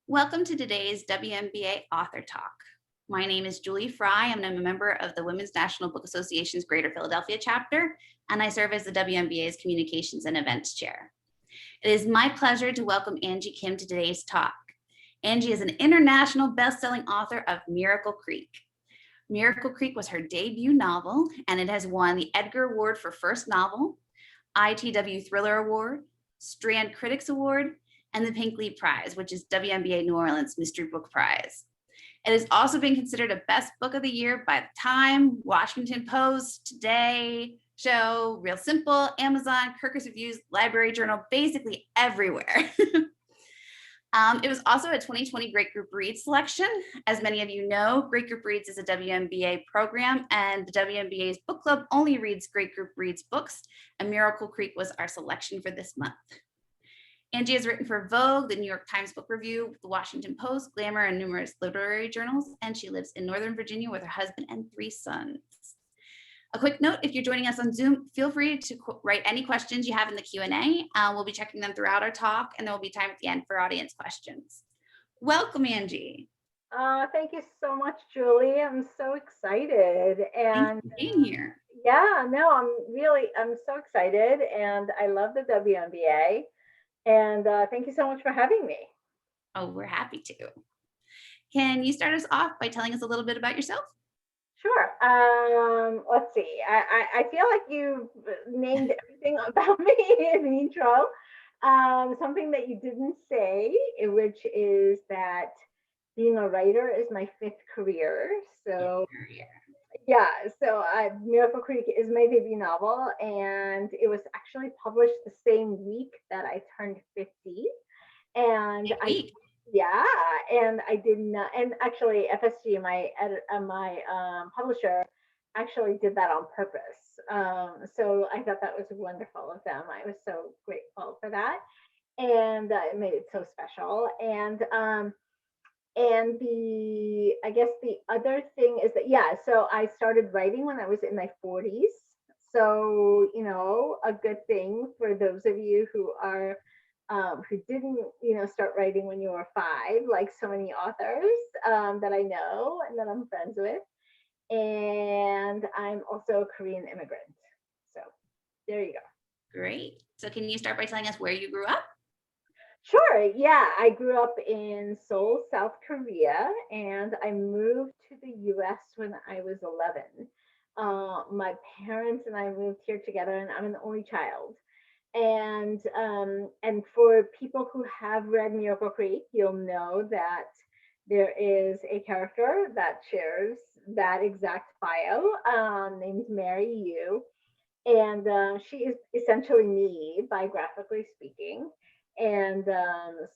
Welcome to today's WNBA Author Talk. My name is Julie Frey. I'm a member of the Women's National Book Association's Greater Philadelphia chapter, and I serve as the WNBA's Communications and Events Chair. It is my pleasure to welcome Angie Kim to today's talk. Angie is an international best-selling author of Miracle Creek. Miracle Creek was her debut novel, and it has won the Edgar Award for First Novel, ITW Thriller Award, Strand Critics Award, and the Pink Leaf Prize, which is WNBA New Orleans Mystery Book Prize. It has also been considered a best book of the year by The Time, Washington Post, Today, Show, Real Simple, Amazon, Kirkus Reviews, Library Journal, basically everywhere. It was also a 2020 Great Group Reads selection. As many of you know, Great Group Reads is a WNBA program, and the WNBA's book club only reads Great Group Reads books, and Miracle Creek was our selection for this month. Angie has written for Vogue, the New York Times Book Review, the Washington Post, Glamour, and numerous literary journals, and she lives in Northern Virginia with her husband and 3 sons. A quick note, if you're joining us on Zoom, feel free to write any questions you have in the Q&A. We'll be checking them throughout our talk, and there will be time at the end for audience questions. Welcome, Angie. Thank you so much, Julie. I'm so excited. And thanks for being here. Yeah, no, I'm so excited, and I love the WNBA. And thank you so much for having me. Oh, we're happy to. Can you start us off by telling us a little bit about yourself? Sure. Let's see. I feel like you've named everything about me in the intro. Something that you didn't say, which is that being a writer is my 5th career. So yeah, so Miracle Creek is my debut novel, and it was actually published the same week that I turned 50. And I did not, and actually FSG, my publisher, actually did that on purpose. So I thought that was wonderful of them. I was so grateful for that, and it made it so special. And I guess the other thing is that, so I started writing when I was in my 40s. So, a good thing for those of you who didn't, start writing when you were 5, like so many authors that I know and that I'm friends with. And I'm also a Korean immigrant. So there you go. Great. So can you start by telling us where you grew up? Sure. Yeah, I grew up in Seoul, South Korea, and I moved to the U.S. when I was 11. My parents and I moved here together, and I'm an only child. And for people who have read Miracle Creek, you'll know that there is a character that shares that exact bio, named Mary Yu, and she is essentially me, biographically speaking. And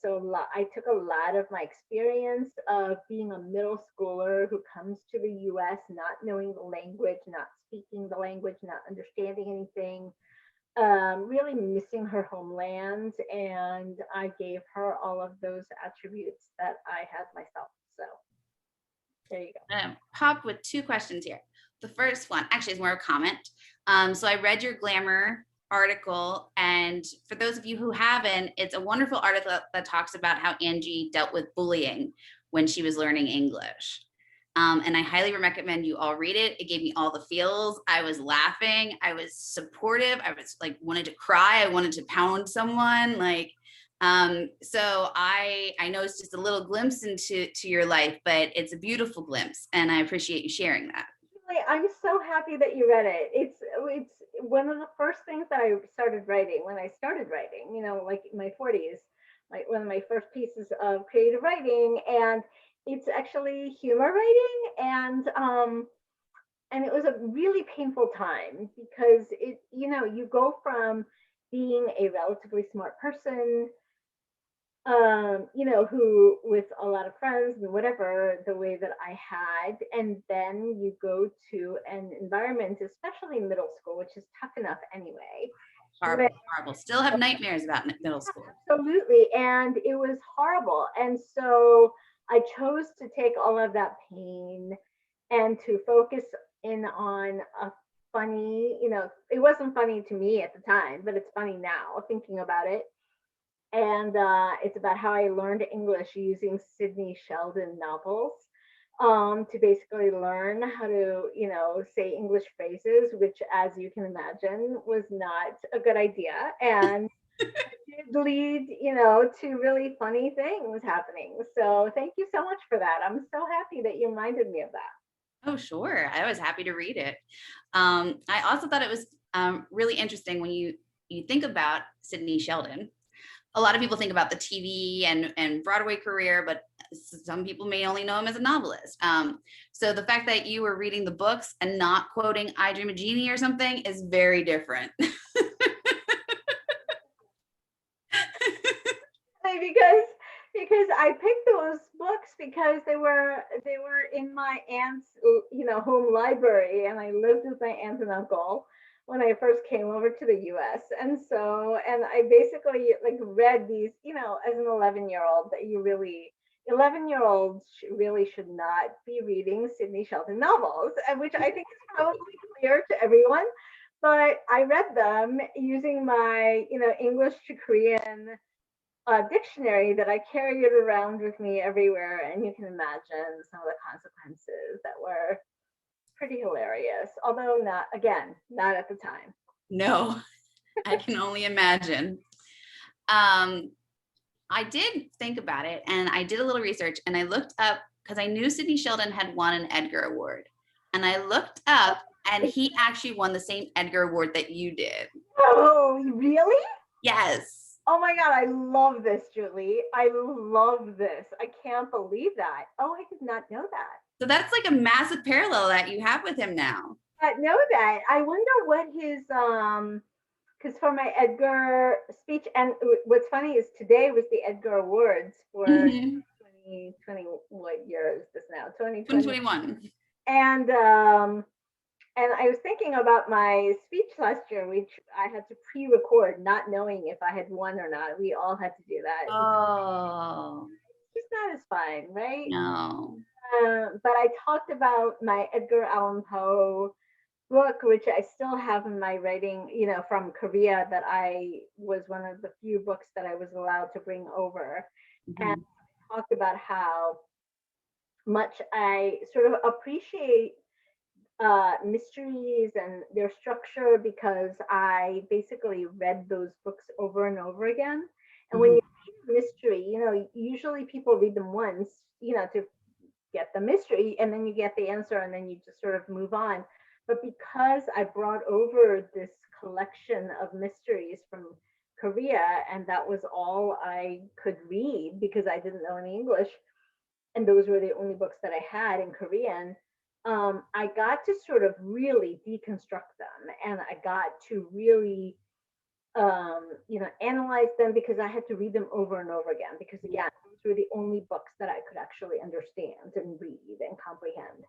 so I took a lot of my experience of being a middle schooler who comes to the US not knowing the language, not speaking the language, not understanding anything, really missing her homeland. And I gave her all of those attributes that I had myself. So there you go. Pop with 2 questions here. The first one actually is more of a comment. So I read your Glamour article, and for those of you who haven't, it's a wonderful article that talks about how Angie dealt with bullying when she was learning English. And I highly recommend you all read it. It gave me all the feels. I was laughing. I was supportive. I was like, wanted to cry. I wanted to pound someone. So I know it's just a little glimpse into your life, but it's a beautiful glimpse, and I appreciate you sharing that. I'm so happy that you read it. It's one of the first things that I started writing when I started writing, like in my 40s, like one of my first pieces of creative writing. And it's actually humor writing. And it was a really painful time because you go from being a relatively smart person, who with a lot of friends and whatever, the way that I had, and then you go to an environment, especially middle school, which is tough enough anyway. Horrible. Still have nightmares about middle school. Absolutely. And it was horrible. And so I chose to take all of that pain and to focus in on a funny, it wasn't funny to me at the time, but it's funny now thinking about it. And it's about how I learned English using Sidney Sheldon novels, to basically learn how to, say English phrases, which, as you can imagine, was not a good idea. And did lead, to really funny things happening. So thank you so much for that. I'm so happy that you reminded me of that. Oh, sure. I was happy to read it. I also thought it was really interesting when you think about Sidney Sheldon. A lot of people think about the TV and Broadway career, but some people may only know him as a novelist. So the fact that you were reading the books and not quoting "I Dream of Jeannie" or something is very different. because because I picked those books because they were in my aunt's home library, and I lived with my aunt and uncle when I first came over to the US. And I basically like read these, as an 11-year-old, that 11-year-olds really should not be reading Sidney Sheldon novels, which I think is probably clear to everyone. But I read them using my, English to Korean dictionary that I carried around with me everywhere. And you can imagine some of the consequences that were pretty hilarious, although not, again, not at the time. No, I can only imagine. Um, I did think about it, and I did a little research, and I looked up because I knew Sidney Sheldon had won an Edgar Award, and I looked up, and he actually won the same Edgar Award that you did. Oh, really? Yes. Oh my God, I love this, Julie. I love this. I can't believe that. Oh, I did not know that. So that's like a massive parallel that you have with him now. I know that. I wonder what his because for my Edgar speech, and what's funny is today was the Edgar Awards for Mhm. 2020. What year is this now? 2020. 2021. And I was thinking about my speech last year, which I had to pre-record, not knowing if I had won or not. We all had to do that. Oh, It's just not as fun, right? no. But I talked about my Edgar Allan Poe book, which I still have in my writing, from Korea, that I was one of the few books that I was allowed to bring over. And Mhm. talked about how much I sort of appreciate mysteries and their structure, because I basically read those books over and over again. And when Mhm. you read a mystery, usually people read them once, to get the mystery, and then you get the answer, and then you just sort of move on. But because I brought over this collection of mysteries from Korea, and that was all I could read because I didn't know any English, and those were the only books that I had in Korean, I got to sort of really deconstruct them, and I got to really, analyze them, because I had to read them over and over again. Because again, those were the only books that I could actually understand and read and comprehend.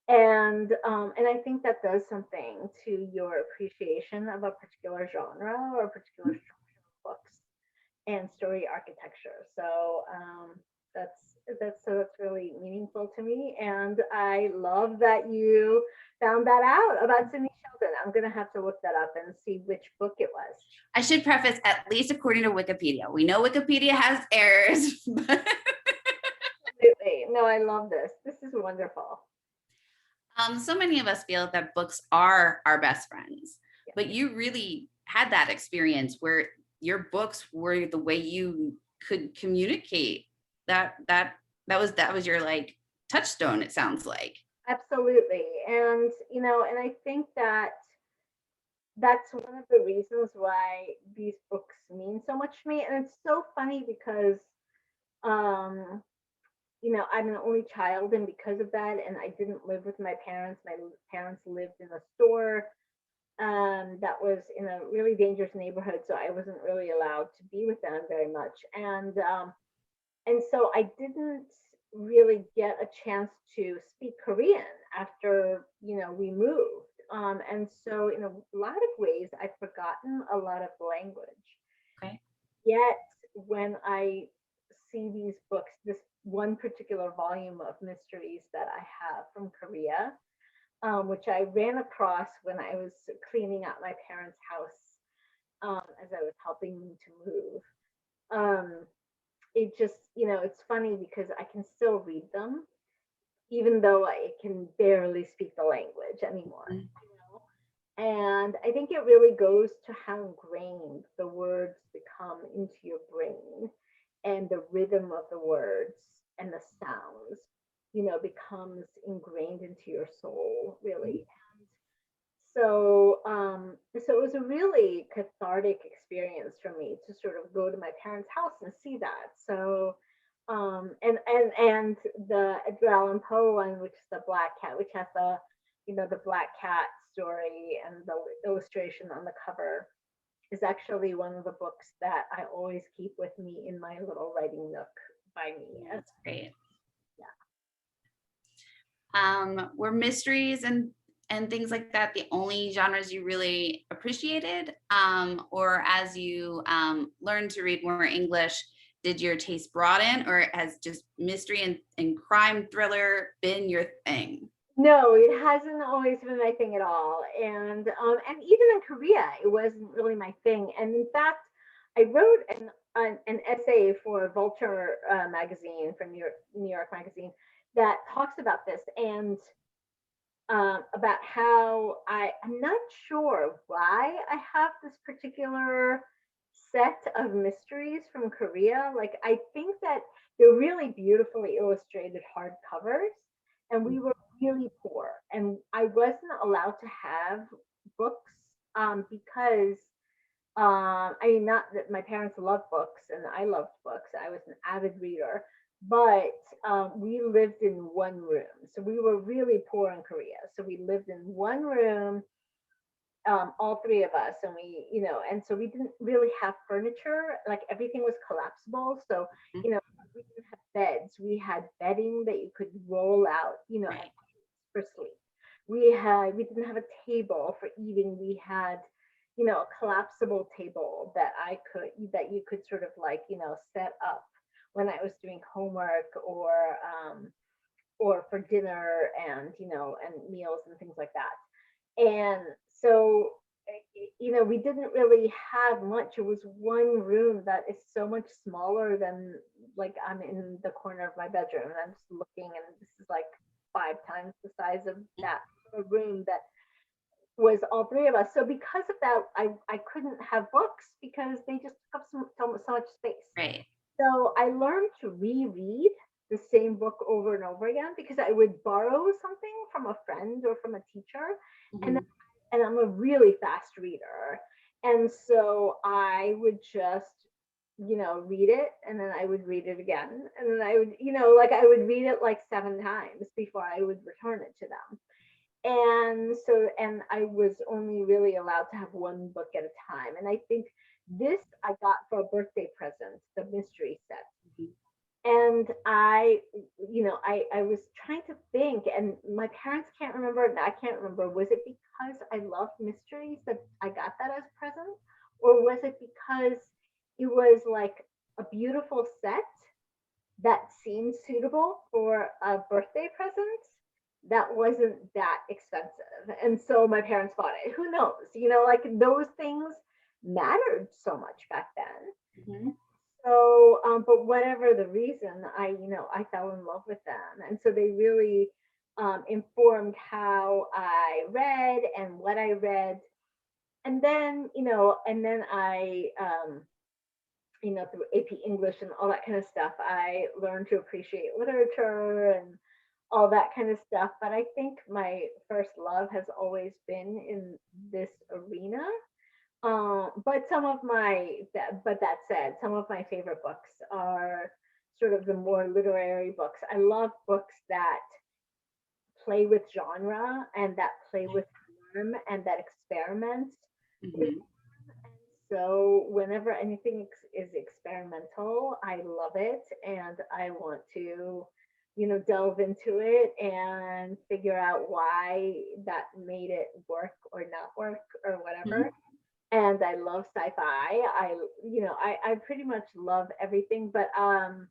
And I think that does something to your appreciation of a particular genre or a particular structure of books and story architecture. So that's really meaningful to me, and I love that you found that out about Sidney Sheldon. I'm gonna have to look that up and see which book it was. I should preface, at least according to Wikipedia. We know Wikipedia has errors, but Absolutely. No, I love this. This is wonderful. so many of us feel that books are our best friends. Yeah. But you really had that experience where your books were the way you could communicate. That was your like touchstone, it sounds like. Absolutely. And I think that that's one of the reasons why these books mean so much to me. And it's so funny because um I'm an only child, and because of that, and I didn't live with my parents. My parents lived in a store that was in a really dangerous neighborhood, so I wasn't really allowed to be with them very much. And so I didn't really get a chance to speak Korean after we moved. And so in a lot of ways, I've forgotten a lot of language. Okay. Yet when I see these books, this one particular volume of mysteries that I have from Korea, which I ran across when I was cleaning out my parents' house, as I was helping them to move. it just, it's funny because I can still read them, even though I can barely speak the language anymore. Mhm. And I think it really goes to how ingrained the words become into your brain, and the rhythm of the words and the sounds, becomes ingrained into your soul, really. So it was a really cathartic experience for me to sort of go to my parents' house and see that. So, and the Edgar Allan Poe one, which is the Black Cat, which has the Black Cat story, and the illustration on the cover, is actually one of the books that I always keep with me in my little writing nook by me. That's great. Yeah. Were mysteries and things like that the only genres you really appreciated? Or as you learned to read more English, did your taste broaden, or has just mystery and crime thriller been your thing? No, it hasn't always been my thing at all. And even in Korea, it wasn't really my thing. And in fact, I wrote an essay for Vulture magazine, for New York Magazine, that talks about this, and about how I'm not sure why I have this particular set of mysteries from Korea. Like, I think that they're really beautifully illustrated hardcovers, and we were really poor, and I wasn't allowed to have books, because I mean, not that my parents loved books and I loved books. I was an avid reader, but we lived in one room. So we were really poor in Korea. So we lived in one room, all three of us, and and so we didn't really have furniture. Like, everything was collapsible. So, Mhm. you know, we didn't have beds. We had bedding that you could roll out, Right. for sleep. We didn't have a table for eating. We had, a collapsible table that you could sort of, like, set up when I was doing homework, or for dinner, and and meals and things like that. And so, we didn't really have much. It was one room that is so much smaller than, like, I'm in the corner of my bedroom and I'm just looking, and this is like 5 times the size of that room that was all three of us. So because of that, I couldn't have books because they just took up so much space. Right. So I learned to reread the same book over and over again, because I would borrow something from a friend or from a teacher, and Mhm. and I'm a really fast reader. And so I would just, read it, and then I would read it again, and then I would, like, I would read it like 7 times before I would return it to them. And I was only really allowed to have one book at a time. And I think this I got for a birthday present, the mystery set. Mhm. And I was trying to think, and my parents can't remember, and I can't remember. Was it because I loved mysteries that I got that as a present? Or was it because it was like a beautiful set that seemed suitable for a birthday present that wasn't that expensive? And so my parents bought it. Who knows? Like, those things mattered so much back then. Mhm. So, but whatever the reason, I fell in love with them. And so they really informed how I read and what I read. And then through AP English and all that kind of stuff, I learned to appreciate literature and all that kind of stuff. But I think my first love has always been in this arena. But that said, some of my favorite books are sort of the more literary books. I love books that play with genre, and that play with form, and that experiment with. Mhm. So whenever anything is experimental, I love it, and I want to, delve into it and figure out why that made it work or not work or whatever. Mhm. And I love sci-fi. I pretty much love everything, but I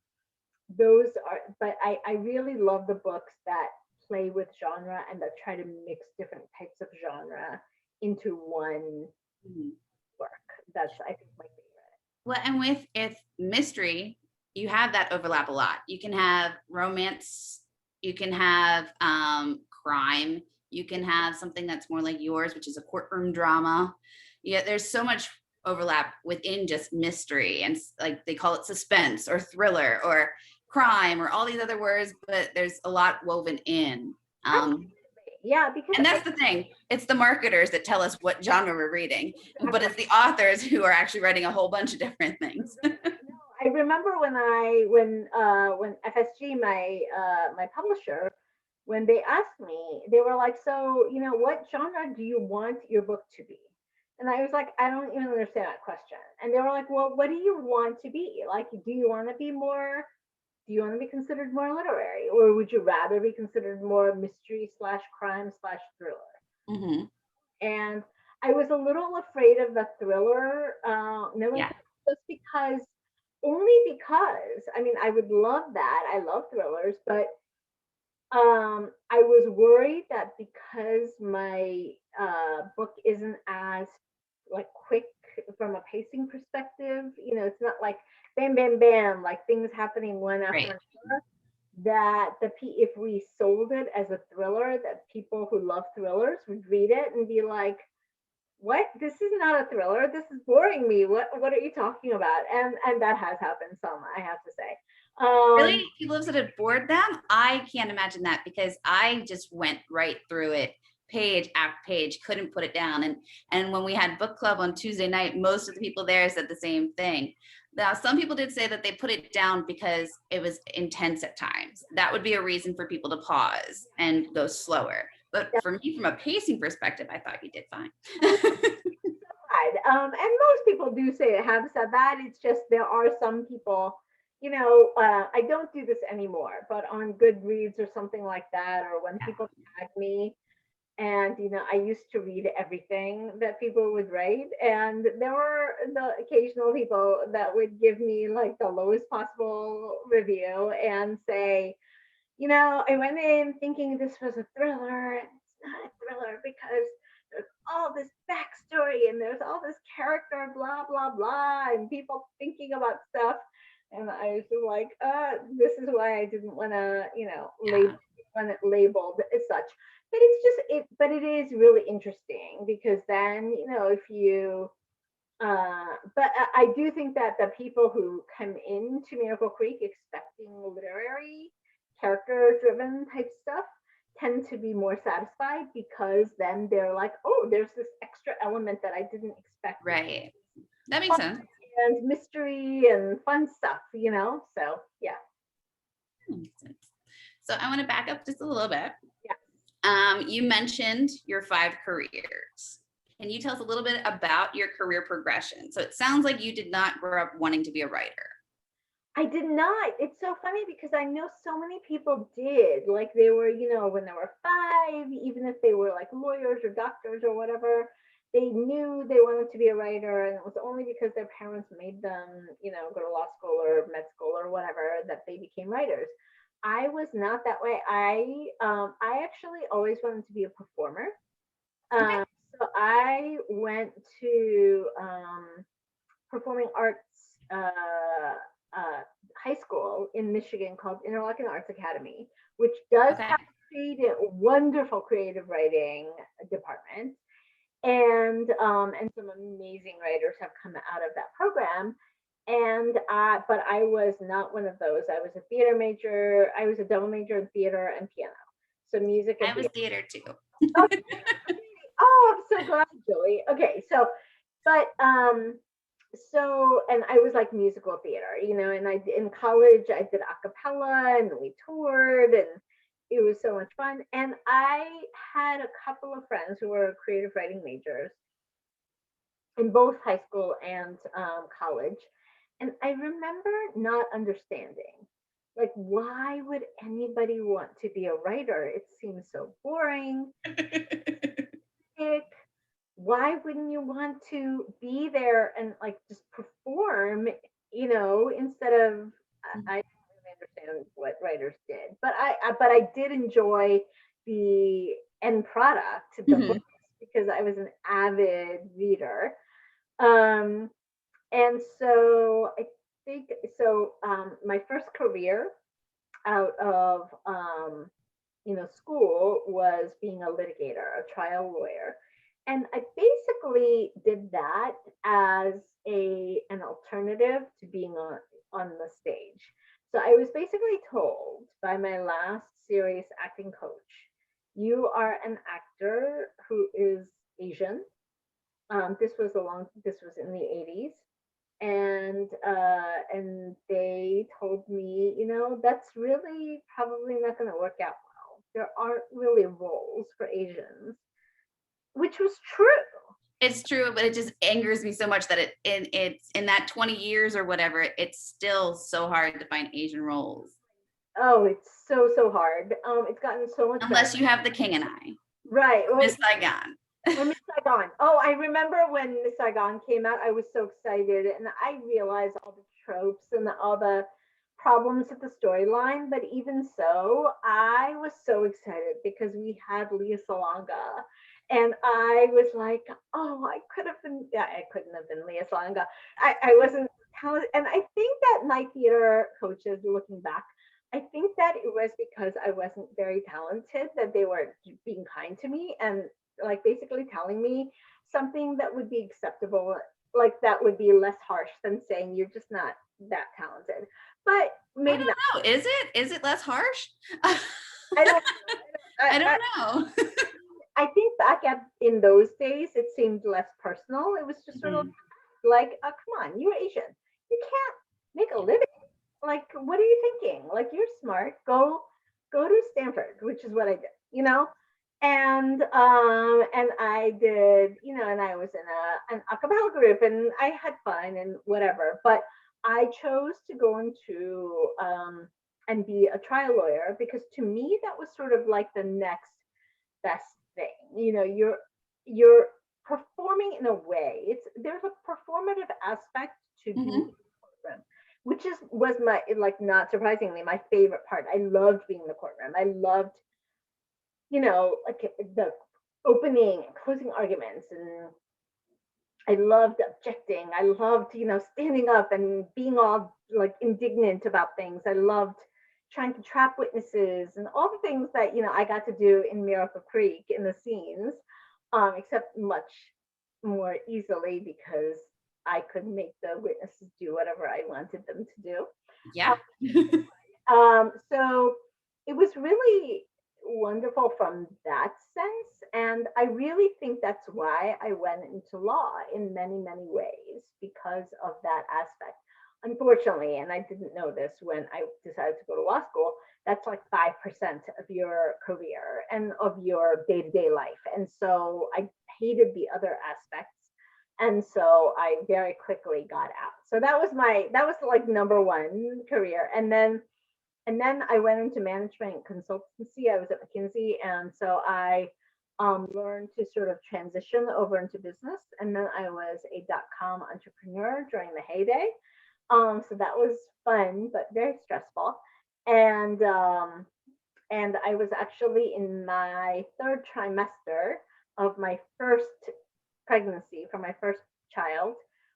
really love the books that play with genre and that try to mix different types of genre into one Mhm. work. That's, I think, my favorite. Well, and with mystery, you have that overlap a lot. You can have romance, you can have crime, you can have something that's more like yours, which is a courtroom drama. Yeah, there's so much overlap within just mystery, and like they call it suspense or thriller or crime or all these other words, but there's a lot woven in. Yeah, because And that's the thing. It's the marketers that tell us what genre we're reading, but it's the authors who are actually writing a whole bunch of different things. I remember when FSG, my publisher, when they asked me, they were like, "So, what genre do you want your book to be?" And I was like, "I don't even understand that question." And they were like, "Well, what do you want to be? Like, do you want to be more? Do you want to be considered more literary, or would you rather be considered more mystery slash crime slash thriller?" Mm-hmm. And I was a little afraid of the thriller, Yeah. just because, only because, I mean, I would love that. I love thrillers, but I was worried that because my book isn't as like quick from a pacing perspective, it's not like bam, bam, bam, like things happening one after Right. another. That if we sold it as a thriller, that people who love thrillers would read it and be like, "What? This is not a thriller. This is boring me. What are you talking about?" And that has happened some, I have to say. Really? People have said it bored them? I can't imagine that because I just went right through it page after page, couldn't put it down. And when we had book club on Tuesday night, most of the people there said the same thing. Now, some people did say that they put it down because it was intense at times. That would be a reason for people to pause and go slower. But Yeah, for me, from a pacing perspective, I thought you did fine. and most people do say have said that. It's just there are some people, I don't do this anymore, but on Goodreads or something like that, or when people tag me, and I used to read everything that people would write, and there were the occasional people that would give me like the lowest possible review and say, I went in thinking this was a thriller, and it's not a thriller because there's all this backstory and there's all this character, blah, blah, blah, and people thinking about stuff. And I was like, this is why I didn't want to, Yeah. want it labeled as such. But it's just but it is really interesting because then, if you but I do think that the people who come into Miracle Creek expecting literary, character driven type stuff tend to be more satisfied because then they're like, oh, there's this extra element that I didn't expect. Right. That makes Fun sense. and mystery and fun stuff, So yeah. That makes sense. So I want to back up just a little bit. Yeah. You mentioned your 5 careers. Can you tell us a little bit about your career progression? So it sounds like you did not grow up wanting to be a writer. I did not. It's so funny because I know so many people did. Like they were, when they were 5, even if they were like lawyers or doctors or whatever, they knew they wanted to be a writer. And it was only because their parents made them, go to law school or med school or whatever that they became writers. I was not that way. I actually always wanted to be a performer. Okay. Um, so I went to performing arts uh, high school in Michigan called Interlochen Arts Academy, which does Okay. have a wonderful creative writing department, and some amazing writers have come out of that program. But I was not one of those. I was a theater major. I was a double major in theater and piano, so music and I was theater. theater too. Oh, oh, I'm so glad, Julie. Okay, but and I was like musical theater, and in college I did a cappella and we toured and it was so much fun. And I had a couple of friends who were creative writing majors in both high school and college. And I remember not understanding, like, why would anybody want to be a writer? It seems so boring. Why wouldn't you want to be there and like just perform, instead of I don't really understand what writers did, but I did enjoy the end product, the Mhm. books, because I was an avid reader. Um, And so I think so. My first career out of school was being a litigator, a trial lawyer. And I basically did that as an alternative to being on the stage. So I was basically told by my last serious acting coach, you are an actor who is Asian. This was in the 80s, and they told me, that's really probably not going to work out well. There aren't really roles for Asians, which was true. It's true, but it just angers me so much that it's in that 20 years or whatever, it's still so hard to find Asian roles. Oh, it's so hard. It's gotten so much Unless better. you have The King and I, Right. Well, Miss Saigon. or Miss Saigon. Oh, I remember when Miss Saigon came out, I was so excited, and I realized all the tropes and all the problems with the storyline. But even so, I was so excited because we had Leah Salonga, and I was like, oh, I could have been. Yeah, I couldn't have been Leah Salonga. I wasn't talented, and I think that my theater coaches, looking back, I think that it was because I wasn't very talented that they were being kind to me and like basically telling me something that would be acceptable, like that would be less harsh than saying you're just not that talented. But I maybe don't not. know. Is it less harsh? I don't. I I, don't know. I think back at in those days, it seemed less personal. It was just sort of Mhm. like, oh, come on, you're Asian. You can't make a living. Like, what are you thinking? Like, you're smart. Go to Stanford, which is what I did. And I did, and I was in an a cappella group, and I had fun and whatever. But I chose to go into and be a trial lawyer because to me that was sort of like the next best thing. You're performing in a way. There's a performative aspect to being in Mhm. the courtroom, which was my, like, not surprisingly, my favorite part. I loved being in the courtroom. I loved, like the opening and closing arguments, and I loved objecting. I loved, standing up and being all like indignant about things. I loved trying to trap witnesses and all the things that, I got to do in Miracle Creek in the scenes, except much more easily because I could make the witnesses do whatever I wanted them to do. Yeah. So it was really wonderful from that sense. And I really think that's why I went into law in many, many ways because of that aspect. Unfortunately, and I didn't know this when I decided to go to law school, that's like 5% of your career and of your day to day life. And so I hated the other aspects. And so I very quickly got out. So that was like number one career. And then I went into management consultancy. I was at McKinsey, and so I learned to sort of transition over into business. And then I was a .com entrepreneur during the heyday. So that was fun, but very stressful. And and I was actually in my third trimester of my first pregnancy for my first child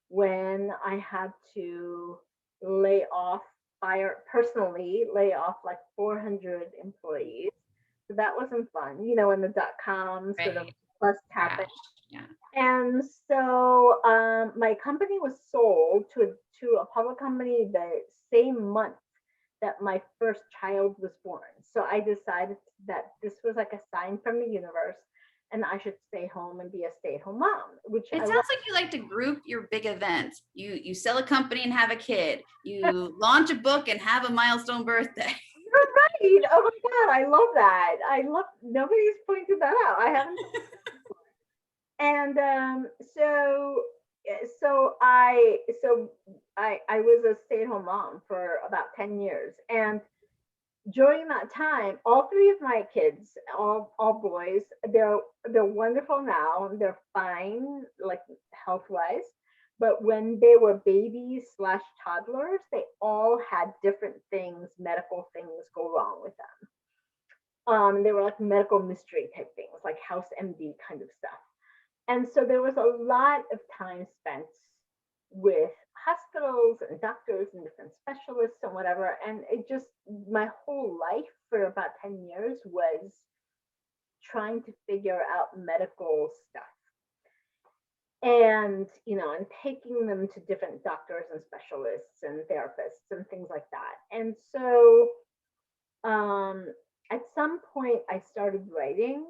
when I had to lay off, personally lay off like 400 employees. So that wasn't fun, when the .com sort of Right. bust happened. Crash. Yeah. And so my company was sold to a public company the same month that my first child was born. So I decided that this was like a sign from the universe and I should stay home and be a stay-at-home mom, which It I sounds was. like you like to group your big events. You sell a company and have a kid. You launch a book and have a milestone birthday. You're right. Oh my God, I love that. Nobody's pointed that out. I haven't. And so I was a stay-at-home mom for about 10 years. And during that time, all three of my kids, all boys, they're wonderful now. They're fine, like health wise. But when they were babies slash toddlers, they all had different things, medical things go wrong with them. They were like medical mystery type things, like House MD kind of stuff. And so there was a lot of time spent with hospitals and doctors and different specialists and whatever. And it just, my whole life for about 10 years was trying to figure out medical stuff. And, and taking them to different doctors and specialists and therapists and things like that. And so at some point, I started writing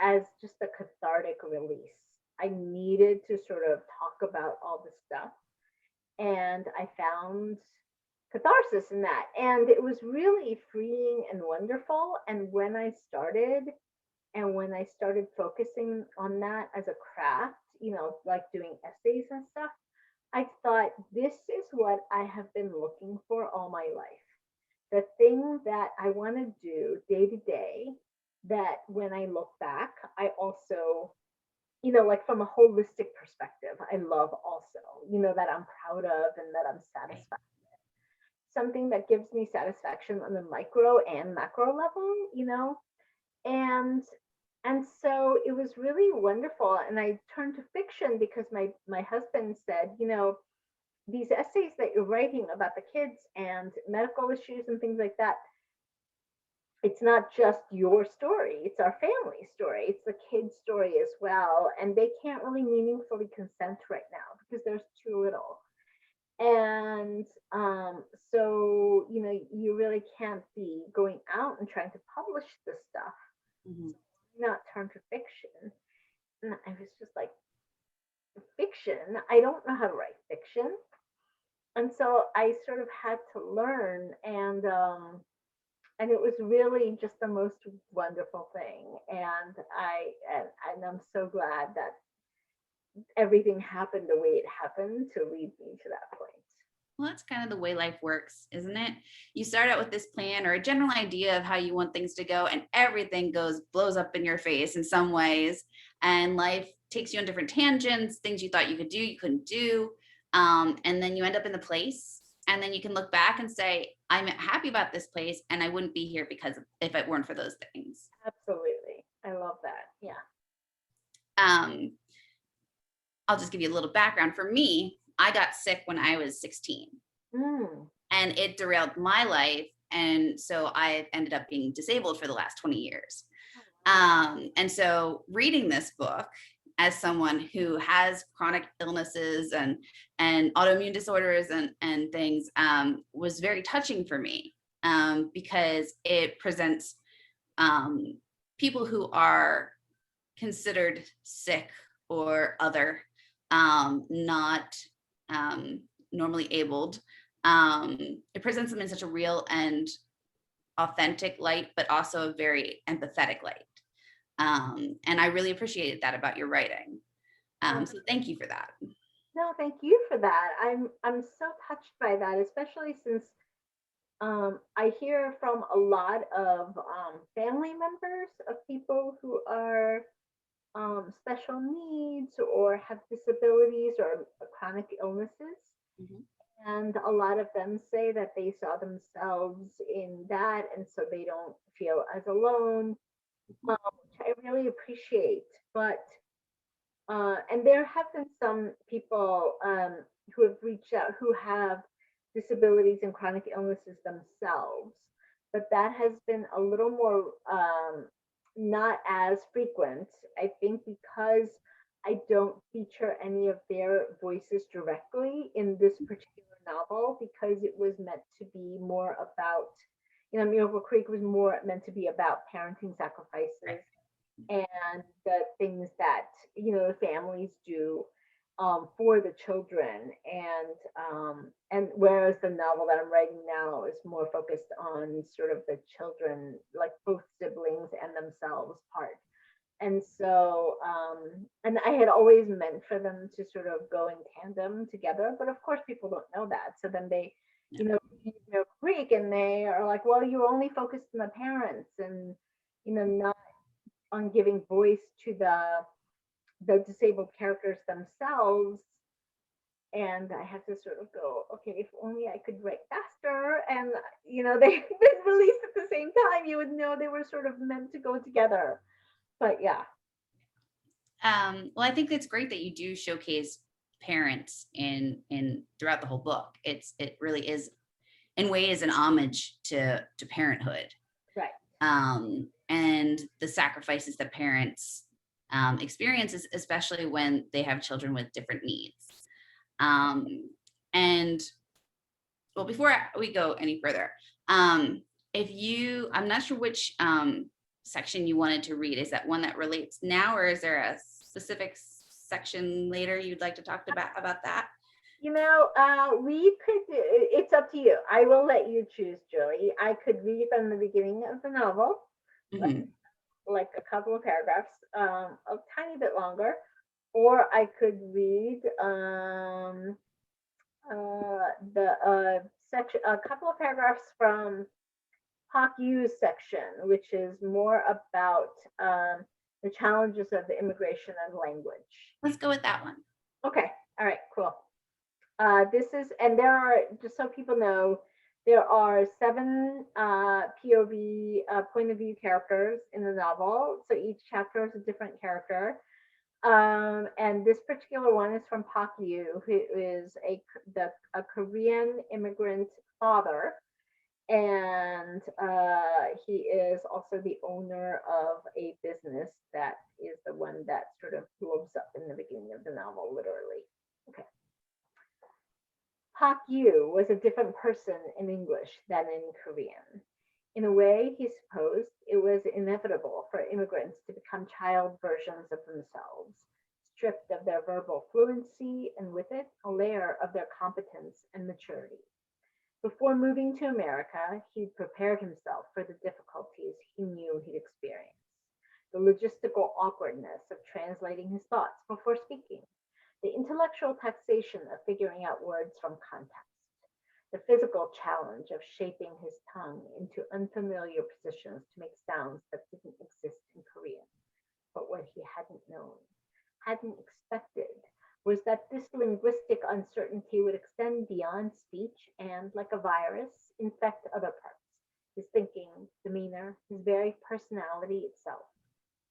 as just a cathartic release. I needed to sort of talk about all this stuff. And I found catharsis in that. And it was really freeing and wonderful. And when I started focusing on that as a craft, like doing essays and stuff, I thought, this is what I have been looking for all my life. The thing that I want to do day to day, that when I look back, I also, like from a holistic perspective, I love also, that I'm proud of and that I'm satisfied. Something that gives me satisfaction on the micro and macro level. And so it was really wonderful. And I turned to fiction because my husband said, these essays that you're writing about the kids and medical issues and things like that, it's not just your story, it's our family story, it's the kids' story as well. And they can't really meaningfully consent right now because there's too little. And so, you really can't be going out and trying to publish this stuff. Mm-hmm. So not turn to fiction. And I was just like, fiction? I don't know how to write fiction. And so I sort of had to learn, and it was really just the most wonderful thing. And I'm so glad that everything happened the way it happened to lead me to that point. Well, that's kind of the way life works, isn't it? You start out with this plan or a general idea of how you want things to go, and everything blows up in your face in some ways. And life takes you on different tangents, things you thought you could do, you couldn't do. And then you end up in the place, and then you can look back and say, I'm happy about this place, and I wouldn't be here because if it weren't for those things. Absolutely. I love that. Yeah. I'll just give you a little background. For me, I got sick when I was 16 and it derailed my life. And so I ended up being disabled for the last 20 years. And so reading this book as someone who has chronic illnesses and autoimmune disorders and things was very touching for me because it presents people who are considered sick or other, not normally abled. It presents them in such a real and authentic light, but also a very empathetic light. And I really appreciated that about your writing. So thank you for that. No, thank you for that. I'm so touched by that, especially since I hear from a lot of family members of people who are special needs or have disabilities or chronic illnesses. Mm-hmm. And a lot of them say that they saw themselves in that, and so they don't feel as alone, which I really appreciate. But and there have been some people who have reached out who have disabilities and chronic illnesses themselves, but that has been a little more not as frequent, I think, because I don't feature any of their voices directly in this particular novel, because it was meant to be more about, Miracle Creek was more meant to be about parenting sacrifices and the things that, the families do for the children. And whereas the novel that I'm writing now is more focused on sort of the children, like both siblings and themselves part. And so, and I had always meant for them to sort of go in tandem together, but of course people don't know that. So then they, read Greek and they are like, well, you're only focused on the parents and, not on giving voice to the disabled characters themselves. And I had to sort of go, okay, if only I could write faster and, they've been released at the same time, you would know they were sort of meant to go together. But yeah. Well, I think it's great that you do showcase parents in throughout the whole book. It really is in ways an homage to parenthood. Right. And the sacrifices that parents experience, especially when they have children with different needs. And well, before we go any further, I'm not sure which section you wanted to read. Is that one that relates now, or is there a specific section later you'd like to talk about that? We could, it's up to you. I will let you choose, Julie. I could read from the beginning of the novel, Mm-hmm. like a couple of paragraphs, a tiny bit longer, or I could read the section, a couple of paragraphs from Pak Yu's section, which is more about the challenges of the immigration and language. Let's go with that one. Okay. All right. Cool. And there are, just so people know, there are 7 POV, point of view characters in the novel. So each chapter is a different character. And this particular one is from Pak Yu, who is a Korean immigrant father. And he is also the owner of a business that is the one that sort of blows up in the beginning of the novel, literally. Okay. Pak Yu was a different person in English than in Korean. In a way, he supposed it was inevitable for immigrants to become child versions of themselves, stripped of their verbal fluency and with it a layer of their competence and maturity. Before moving to America, he'd prepared himself for the difficulties he knew he'd experience. The logistical awkwardness of translating his thoughts before speaking, the intellectual taxation of figuring out words from context, the physical challenge of shaping his tongue into unfamiliar positions to make sounds that didn't exist in Korean. But what he hadn't known, hadn't expected, was that this linguistic uncertainty would extend beyond speech and, like a virus, infect other parts, his thinking, demeanor, his very personality itself.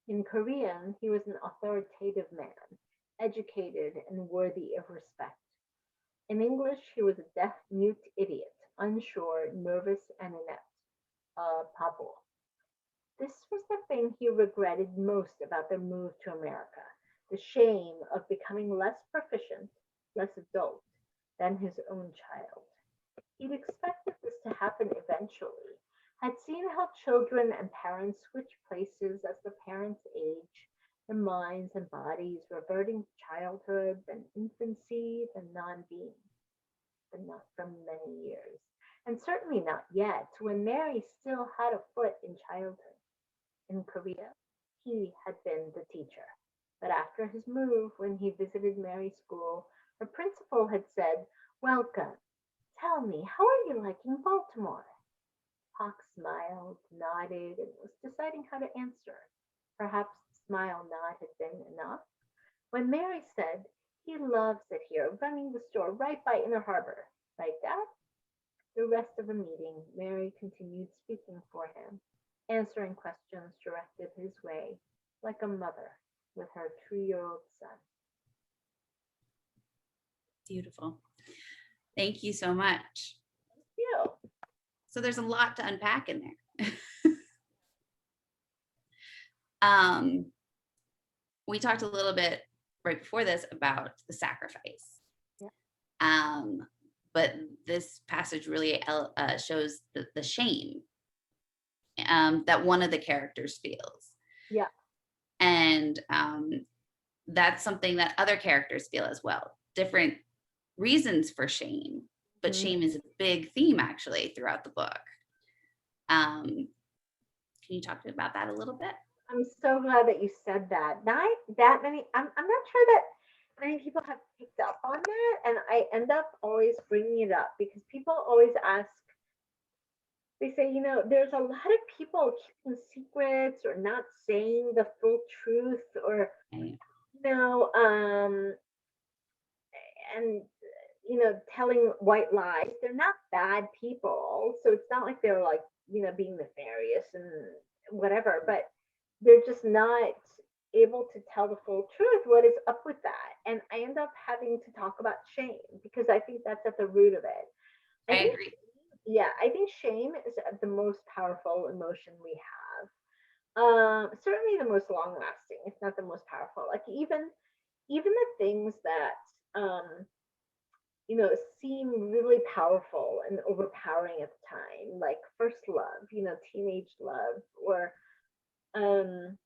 In Korean, he was an authoritative man, educated and worthy of respect. In English, he was a deaf-mute idiot, unsure, nervous, and inept. Pablo. This was the thing he regretted most about their move to America, the shame of becoming less proficient, less adult than his own child. He'd expected this to happen eventually, had seen how children and parents switch places as the parents age, their minds and bodies reverting to childhood, then infancy, then non-being, but not for many years. And certainly not yet, when Mary still had a foot in childhood. In Korea, he had been the teacher. But after his move, when he visited Mary's school, her principal had said, "Welcome. Tell me, how are you liking Baltimore?" Hawk smiled, nodded, and was deciding how to answer. Perhaps the smile nod had been enough. When Mary said, "He loves it here, running the store right by Inner Harbor." Right, Dad? The rest of the meeting, Mary continued speaking for him, answering questions directed his way, like a mother with her 3-year-old son. Beautiful. Thank you so much. Thank you. So there's a lot to unpack in there. We talked a little bit right before this about the sacrifice. Yeah. But this passage really shows the shame that one of the characters feels. Yeah. And that's something that other characters feel as well. Different reasons for shame, but shame is a big theme actually throughout the book. Can you talk about that a little bit? I'm so glad that you said that. I'm not sure that many people have picked up on that, and I end up always bringing it up because people always ask. They say, there's a lot of people keeping secrets or not saying the full truth, or and telling white lies. They're not bad people, so it's not like they're like being nefarious and whatever, but they're just not able to tell the full truth, what is up with that? And I end up having to talk about shame because I think that's at the root of it. I I think, agree. yeah, I think shame is the most powerful emotion we have. Certainly the most long lasting, if not the most powerful. Like even the things that seem really powerful and overpowering at the time, like first love, teenage love, or um,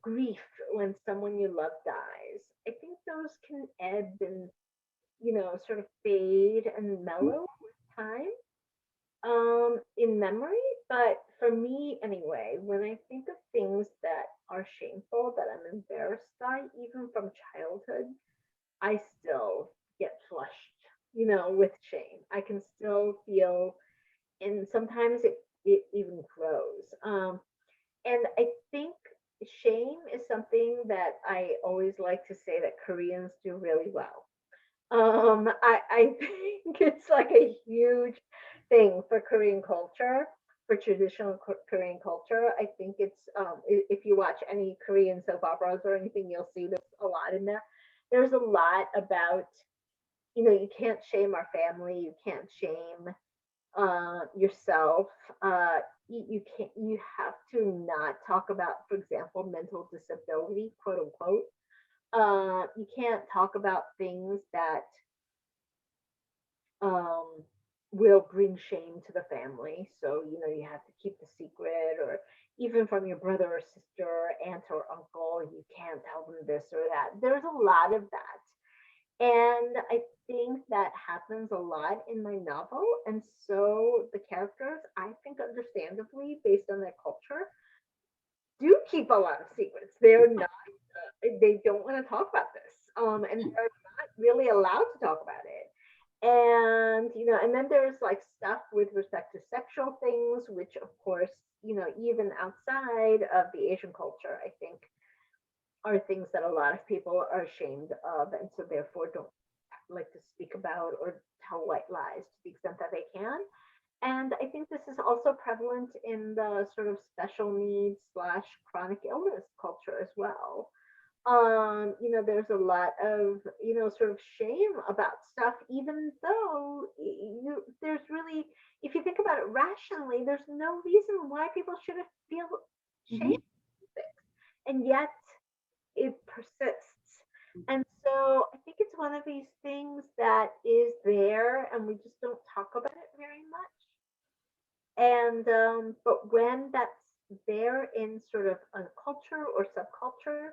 grief when someone you love dies. I think those can ebb and sort of fade and mellow with time in memory. But for me anyway, when I think of things that are shameful, that I'm embarrassed by, even from childhood, I still get flushed, with shame. I can still feel, and sometimes it even grows. And I think shame is something that I always like to say that Koreans do really well. I think it's like a huge thing for Korean culture, for traditional Korean culture. I think it's if you watch any Korean soap operas or anything, you'll see this a lot in there. There's a lot about, you can't shame our family, you can't shame yourself. You can't. You have to not talk about, for example, mental disability, quote unquote. You can't talk about things that um, will bring shame to the family. So, you have to keep the secret, or even from your brother or sister, or aunt or uncle, you can't tell them this or that. There's a lot of that. And I think that happens a lot in my novel. And so the characters, I think understandably, based on their culture, do keep a lot of secrets. They don't want to talk about this. And they're not really allowed to talk about it. And, and then there's like stuff with respect to sexual things, which of course, even outside of the Asian culture, I think are things that a lot of people are ashamed of, and so therefore don't like to speak about or tell white lies to the extent that they can. And I think this is also prevalent in the sort of special needs slash chronic illness culture as well. There's a lot of, sort of shame about stuff, even though there's really, if you think about it rationally, there's no reason why people shouldn't feel shame, Mhm. and yet it persists. And so I think it's one of these things that is there and we just don't talk about it very much. And but when that's there in sort of a culture or subculture,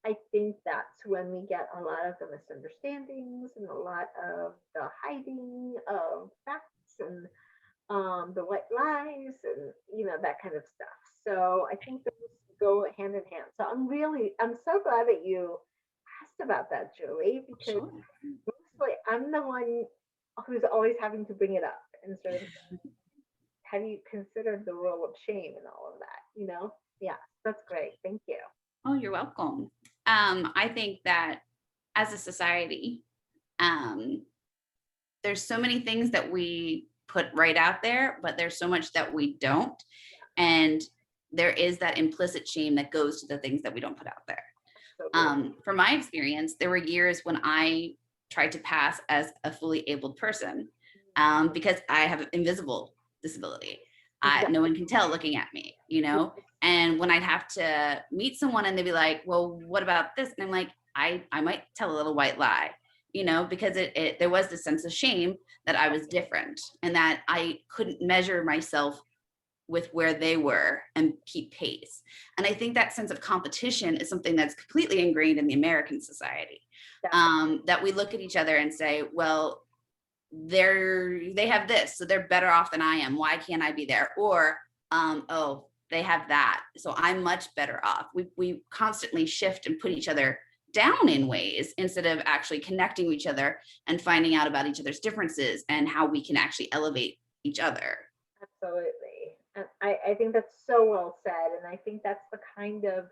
I think that's when we get a lot of the misunderstandings and a lot of the hiding of facts, and the white lies, and that kind of stuff. So I think those go hand in hand. So I'm so glad that you asked about that, Julie, because Sure. mostly I'm the one who's always having to bring it up and sort of, have you considered the role of shame and all of that? Yeah, that's great. Thank you. Oh, you're welcome. I think that as a society, um, there's so many things that we put right out there, but there's so much that we don't. And there is that implicit shame that goes to the things that we don't put out there. Absolutely. From my experience, there were years when I tried to pass as a fully abled person because I have an invisible disability. Exactly. No one can tell looking at me, you know? And when I'd have to meet someone and they'd be like, well, what about this? And I'm like, I might tell a little white lie, because there was this sense of shame that I was different and that I couldn't measure myself with where they were and keep pace. And I think that sense of competition is something that's completely ingrained in the American society. Definitely. That we look at each other and say, well, they have this, so they're better off than I am. Why can't I be there? Or, oh, they have that, so I'm much better off. We constantly shift and put each other down in ways instead of actually connecting with each other and finding out about each other's differences and how we can actually elevate each other. Absolutely. And I think that's so well said. And I think that's the kind of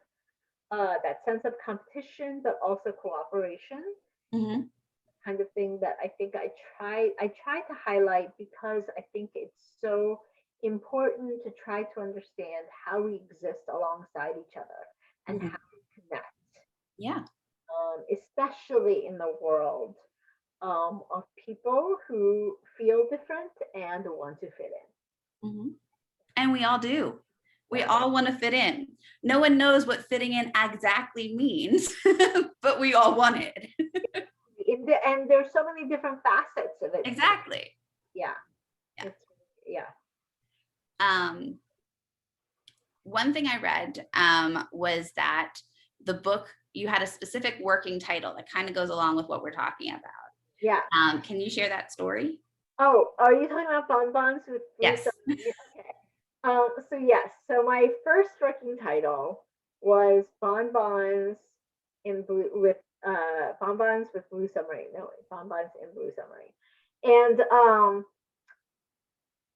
that sense of competition, but also cooperation Mm-hmm. kind of thing that I think I try to highlight, because I think it's so important to try to understand how we exist alongside each other. and how we connect, Yeah. especially in the world of people who feel different and want to fit in. Mm-hmm. And we all do. We Yeah. all want to fit in. No one knows what fitting in exactly means, but we all want it. And there's so many different facets of it. Exactly. Yeah. Yeah. Yeah. One thing I read was that the book, you had a specific working title that kind of goes along with what we're talking about. Yeah. Can you share that story? Oh, are you talking about bonbons with blue? Yes. Okay. So yes, so my first working title was bonbons in blue with bonbons with blue submarine. No, wait, bonbons in blue submarine,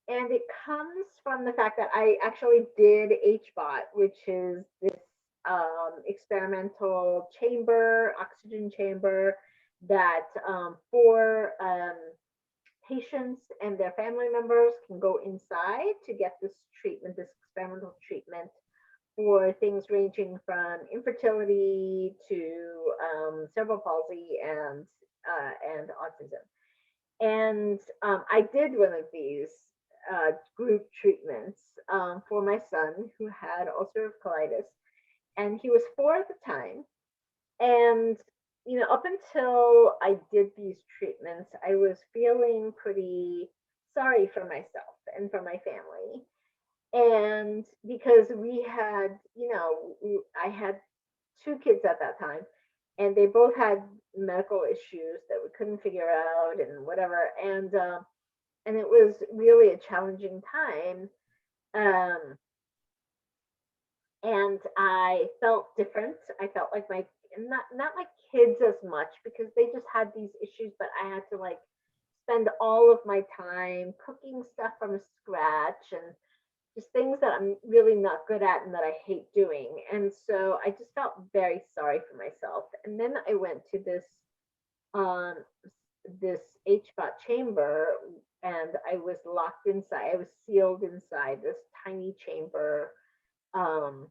and it comes from the fact that I actually did HBOT, which is this experimental chamber, oxygen chamber that for patients and their family members can go inside to get this treatment, this experimental treatment for things ranging from infertility to cerebral palsy and autism. And I did one of these group treatments for my son who had ulcerative colitis, and he was 4 at the time. And up until I did these treatments, I was feeling pretty sorry for myself and for my family. And because we had, I had 2 kids at that time, and they both had medical issues that we couldn't figure out and whatever. And it was really a challenging time. Um, and I felt different. I felt like not my kids as much because they just had these issues, but I had to like spend all of my time cooking stuff from scratch and just things that I'm really not good at and that I hate doing. And so I just felt very sorry for myself. And then I went to um this HBOT chamber, and I was locked inside. I was sealed inside this tiny chamber um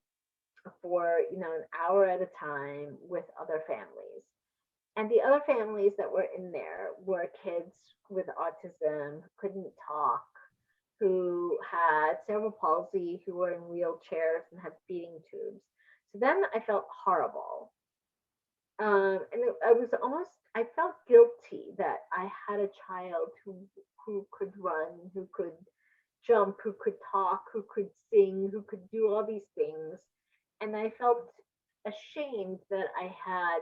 for an hour at a time with other families. And the other families that were in there were kids with autism who couldn't talk, who had cerebral palsy, who were in wheelchairs and had feeding tubes. So then I felt horrible. I was almost, I felt guilty that I had a child who could run, who could jump, who could talk, who could sing, who could do all these things. And I felt ashamed that I had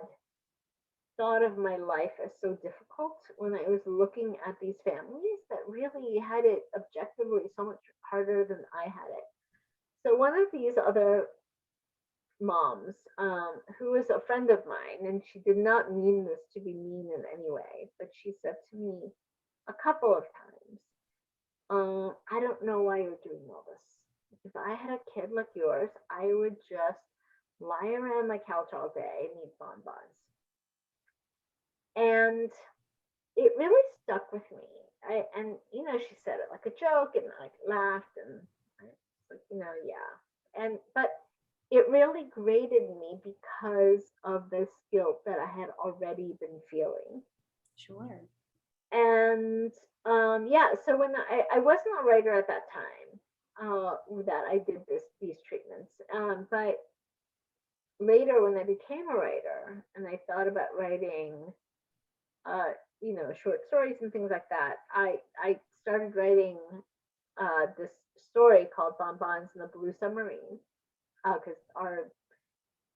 thought of my life as so difficult when I was looking at these families that really had it objectively so much harder than I had it. So one of these other moms, who was a friend of mine, and she did not mean this to be mean in any way, but she said to me a couple of times, I don't know why you're doing all this. If I had a kid like yours, I would just lie around my couch all day and eat bonbons. And it really stuck with me. She said it like a joke, and I laughed, and I was like, yeah. But it really grated me because of this guilt that I had already been feeling. Sure. And yeah, so when I wasn't a writer at that time, that I did these treatments, but later when I became a writer and I thought about writing short stories and things like that, I started writing this story called Bonbons in the Blue Submarine, because our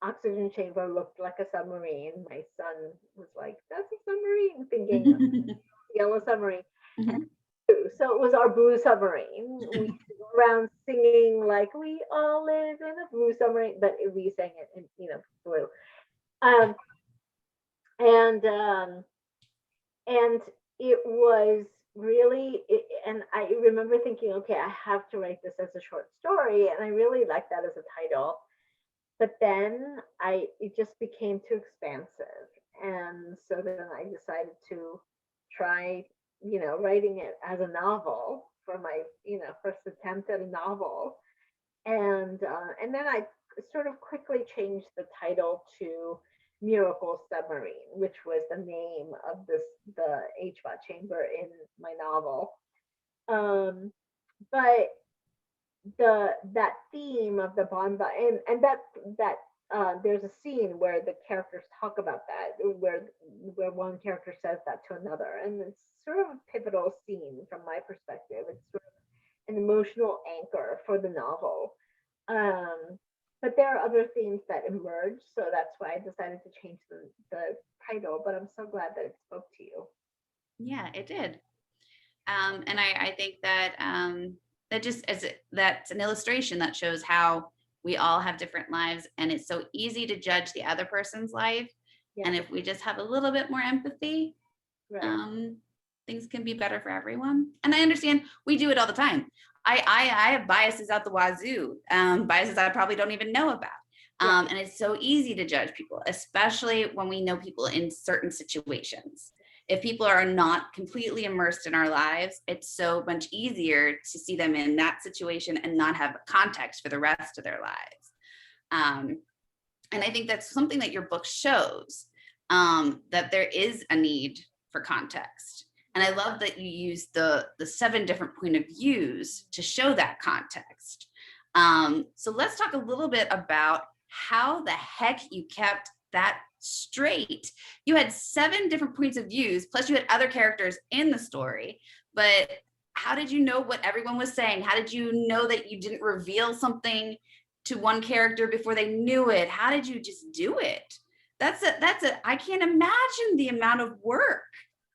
oxygen chamber looked like a submarine. My son was like, "That's a submarine," thinking yellow submarine. Mhm. So it was our blue submarine. We used to go around singing like "We all live in a blue submarine," but we sang it in blue. Um, and and it was really, and I remember thinking, okay, I have to write this as a short story, and I really liked that as a title. But then it just became too expansive, and so then I decided to try writing it as a novel for my first attempt at a novel. And then sort of quickly changed the title to Miracle Submarine, which was the name of the HVAC chamber in my novel. But that theme of the bonfire, and that there's a scene where the characters talk about that, where one character says that to another, and it's sort of a pivotal scene from my perspective. It's sort of an emotional anchor for the novel. Um, but there are other themes that emerge, so that's why I decided to change the title. But I'm so glad that it spoke to you. Yeah, it did. And I think that that just that's an illustration that shows how we all have different lives, and it's so easy to judge the other person's life. Yeah, And if we just have a little bit more empathy, right. um, things can be better for everyone. And I understand we do it all the time. I have biases out the wazoo, biases I probably don't even know about. Right. And it's so easy to judge people, especially when we know people in certain situations. If people are not completely immersed in our lives, it's so much easier to see them in that situation and not have context for the rest of their lives. And I think that's something that your book shows, that there is a need for context. And I love that you use the 7 different point of views to show that context. So let's talk a little bit about how the heck you kept that straight. You had 7 different points of views, plus you had other characters in the story, but how did you know what everyone was saying? How did you know that you didn't reveal something to one character before they knew it? How did you just do it? I can't imagine the amount of work,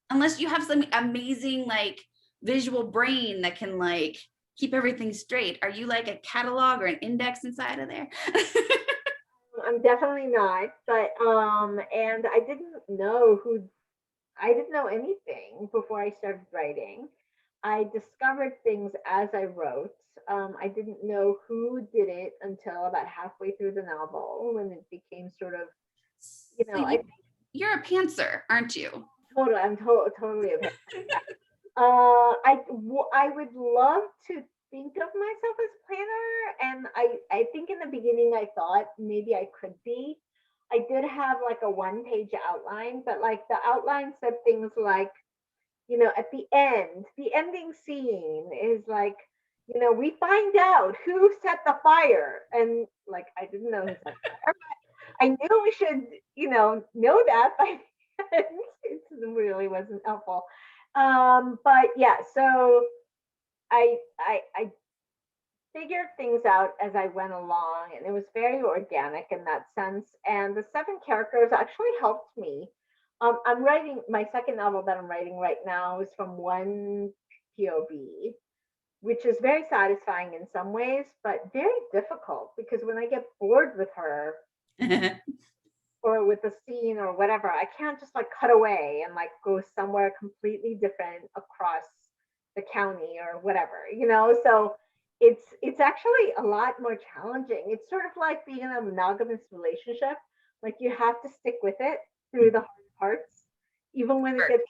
unless you have some amazing like visual brain that can like keep everything straight. Are you like a catalog or an index inside of there? I'm definitely not, but and I didn't know anything before I started writing. I discovered things as I wrote. I didn't know who did it until about halfway through the novel when it became sort of, So I think you're a pantser, aren't you? totally a parent. I would love to think of myself as planner, and I think in the beginning I thought maybe I could be. I did have like a one-page outline, but like the outline said things like, at the ending scene is like, we find out who set the fire, and like I didn't know who set the fire. I knew we should, know that, but it really wasn't helpful. But yeah, so I figured things out as I went along, and it was very organic in that sense. And the 7 characters actually helped me. I'm writing my second novel that I'm writing right now is from one POV, which is very satisfying in some ways, but very difficult because when I get bored with her, or with the scene or whatever, I can't just like cut away and like go somewhere completely different across the county or whatever, So it's actually a lot more challenging. It's sort of like being in a monogamous relationship. Like you have to stick with it through the hard parts, even when it gets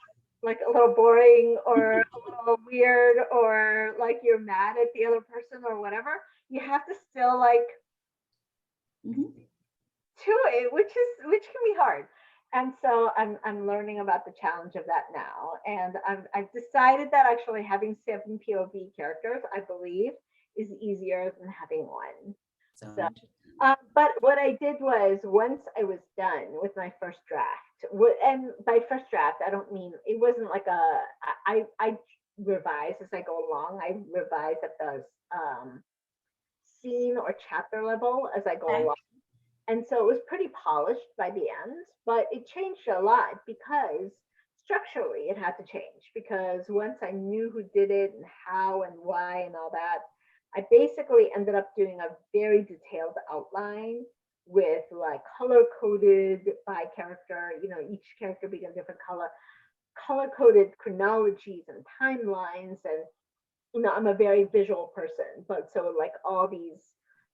like a little boring or a little weird or like you're mad at the other person or whatever. You have to still like Mhm. to it, which can be hard. And so I'm learning about the challenge of that now. And I've decided that actually having 7 POV characters, I believe, is easier than having one. So So, interesting. but what I did was once I was done with my first draft, and by first draft, I don't mean it wasn't like I revise as I go along. I revise at the scene or chapter level as I go Okay. along. And so it was pretty polished by the end, but it changed a lot because structurally it had to change. Because once I knew who did it and how and why and all that, I basically ended up doing a very detailed outline with like color coded by character, each character being a different color coded chronologies and timelines. And I'm a very visual person, but so like all these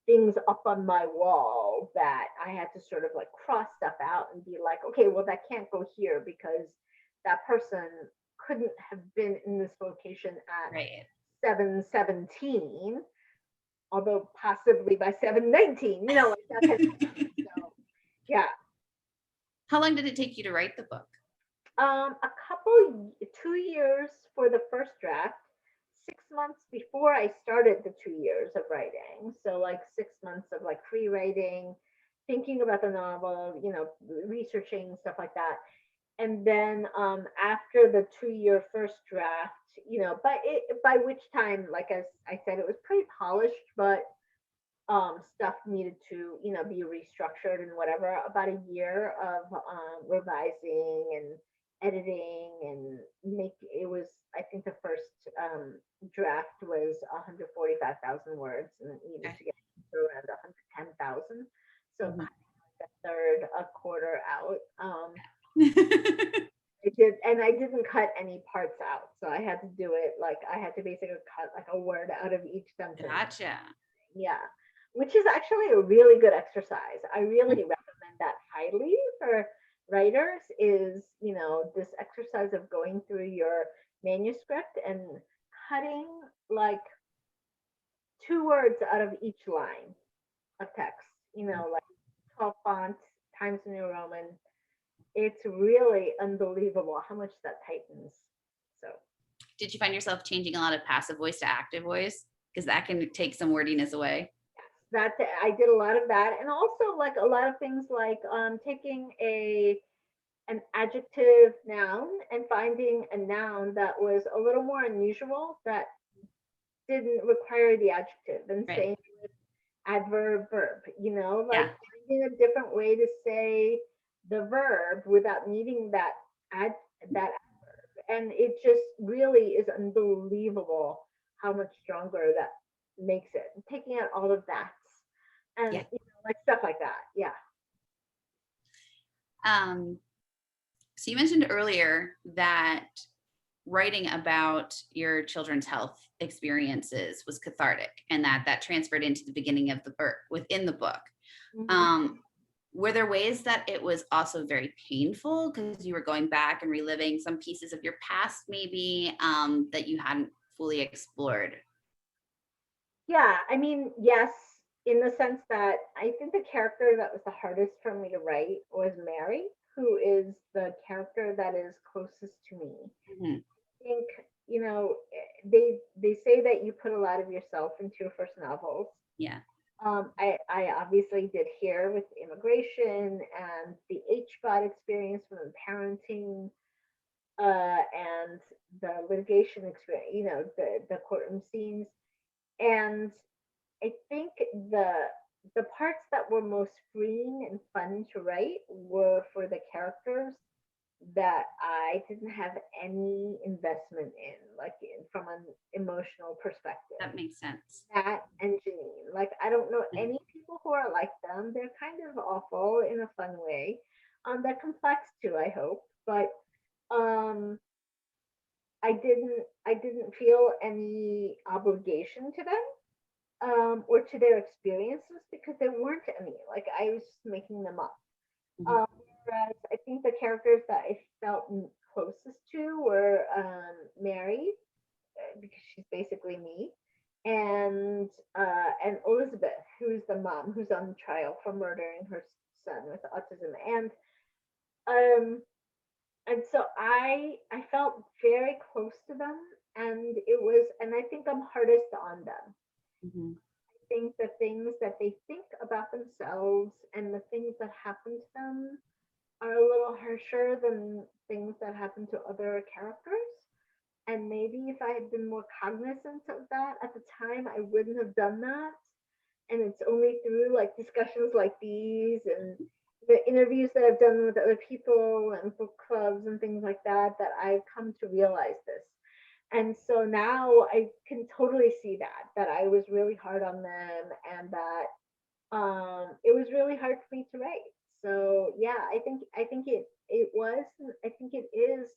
things up on my wall that I had to sort of like cross stuff out and be like, okay, well, that can't go here because that person couldn't have been in this location at Right. 7:17. although possibly by 719, like that kind of stuff. So yeah. How long did it take you to write the book? A couple, 2 years for the first draft, 6 months before I started the 2 years of writing. So like 6 months of like free writing, thinking about the novel, researching stuff like that. And then after the 2 year first draft, by which time, like as I said, it was pretty polished, but stuff needed to be restructured and whatever. About a year of revising and editing and make it was, I think the first draft was 145,000 words and it needed to get to around 110,000, so Mhm. a third, a quarter out. I did, and I didn't cut any parts out, so I had to do it like I had to basically cut like a word out of each sentence. Gotcha. Yeah, which is actually a really good exercise. I really recommend that highly for writers. Is this exercise of going through your manuscript and cutting like 2 words out of each line of text. Like 12 fonts, Times New Roman. It's really unbelievable how much that tightens. So Did you find yourself changing a lot of passive voice to active voice? Because that can take some wordiness away. that I did a lot of that, and also like a lot of things like taking an adjective noun and finding a noun that was a little more unusual that didn't require the adjective, and Right. saying adverb verb, like Yeah. finding a different way to say the verb without needing that adverb. And it just really is unbelievable how much stronger that makes it. Taking out all of that and Yeah. like stuff like that. Yeah. Um, so you mentioned earlier that writing about your children's health experiences was cathartic and that transferred into the beginning of the book within the book. Mhm. Um, were there ways that it was also very painful because you were going back and reliving some pieces of your past maybe that you hadn't fully explored? Yeah, I mean, yes, in the sense that I think the character that was the hardest for me to write was Mary, who is the character that is closest to me. Mhm. I think, they say that you put a lot of yourself into your first novels. Yeah. I obviously did here with immigration and the HBOT experience from the parenting, and the litigation experience, the courtroom scenes. And I think the parts that were most freeing and fun to write were for the characters that I didn't have any investment in, like from an emotional perspective. That makes sense. That and Janine. Like I don't know Mhm. any people who are like them. They're kind of awful in a fun way. They're complex too, I hope. But um I didn't feel any obligation to them, or to their experiences because there weren't any. Like I was just making them up. Mhm. Um, Whereas I think the characters that I felt closest to were Mary, because she's basically me, and Elizabeth, who's the mom who's on trial for murdering her son with autism, um and so I felt very close to them, and I think I'm hardest on them. Mhm. Think the things that they think about themselves and the things that happen to them are a little harsher than things that happen to other characters. And maybe if I had been more cognizant of that at the time, I wouldn't have done that. And it's only through like discussions like these and the interviews that I've done with other people and book clubs and things like that that I've come to realize this. And so now I can totally see that I was really hard on them, and that it was really hard for me to write. So yeah, I think it was, I think it is,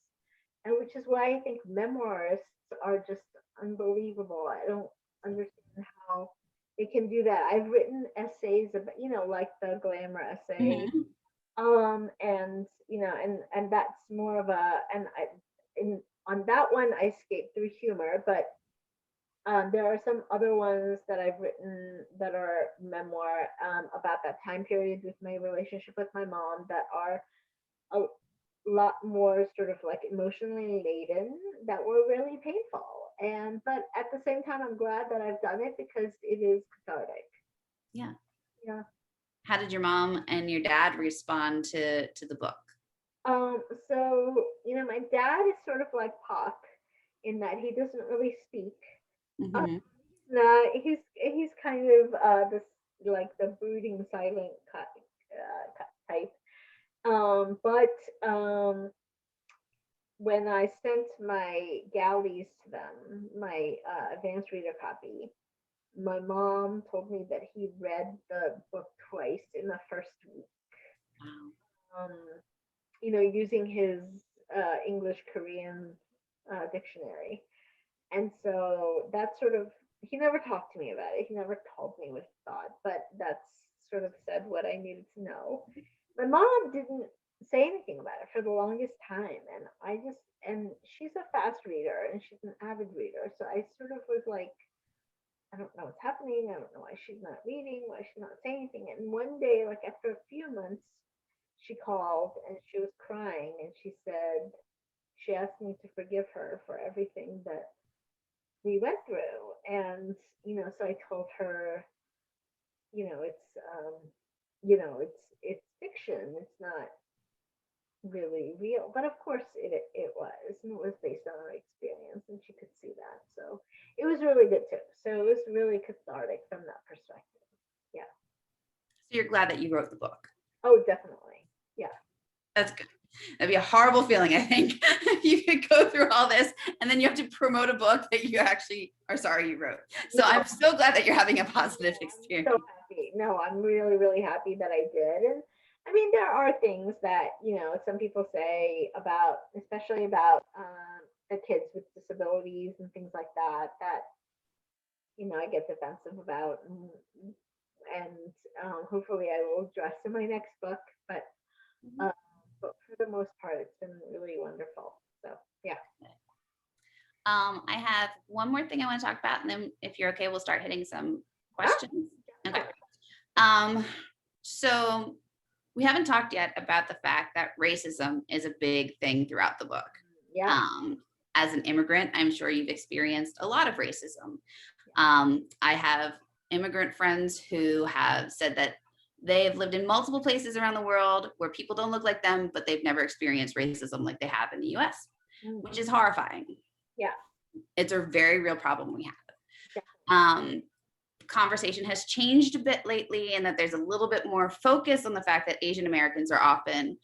and which is why I think memoirists are just unbelievable. I don't understand how they can do that. I've written essays about, like the glamour essay, Mhm. and and that's more of a, and I in on that one I escaped through humor, but There are some other ones that I've written that are memoir about that time period with my relationship with my mom that are a lot more sort of like emotionally laden that were really painful. And but at the same time, I'm glad that I've done it because it is cathartic. Yeah. Yeah. How did your mom and your dad respond to the book? So my dad is sort of like Pop in that he doesn't really speak. Uh, Hmm. no, he's kind of this like the brooding silent type. But when I sent my galleys to them, my advanced reader copy, my mom told me that he read the book twice in the first week. Wow. Um, using his English Korean dictionary. And so that sort of, he never talked to me about it. He never told me what he thought, but that's sort of said what I needed to know. My mom didn't say anything about it for the longest time. And she's a fast reader and she's an avid reader. So I sort of was like, I don't know what's happening. I don't know why she's not reading, why she's not saying anything. And one day, like after a few months, she called and she was crying and she said, she asked me to forgive her for everything that we went through. And, so I told her, it's, it's fiction. It's not really real. But of course it was, and it was based on her experience and she could see that. So it was really good too. So it was really cathartic from that perspective. Yeah. So you're glad that you wrote the book. Oh, definitely. Yeah. That's good. That'd be a horrible feeling, I think. You could go through all this and then you have to promote a book that you actually are sorry you wrote. So No, I'm so glad that you're having a no, positive I'm so experience. happy. No, I'm really, really happy that I did. And I mean, there are things that, some people say about, especially about the kids with disabilities and things like that, I get defensive about. And hopefully I will address in my next book. But, Mhm. uh, but for the most part, it's been really wonderful. So, yeah. I have one more thing I want to talk about, and then if you're okay, we'll start hitting some Ah, questions. Okay. definitely. Um, so we haven't talked yet about the fact that racism is a big thing throughout the book. Yeah. Um, as an immigrant, I'm sure you've experienced a lot of racism. I have immigrant friends who have said that they've lived in multiple places around the world where people don't look like them, but they've never experienced racism like they have in the US, Mm, which is horrifying. yeah. It's a very real problem we have. Definitely. Um, Conversation has changed a bit lately, and that there's a little bit more focus on the fact that Asian Americans are often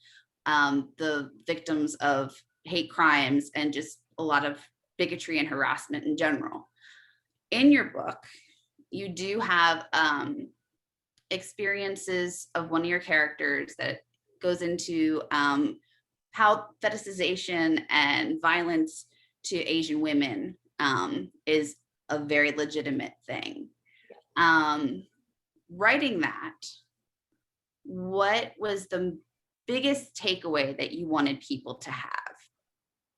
the victims of hate crimes and just a lot of bigotry and harassment in general. In your book, you do have experiences of one of your characters that goes into how fetishization and violence to Asian women is a very legitimate thing. Yeah. Um, Writing that, what was the biggest takeaway that you wanted people to have?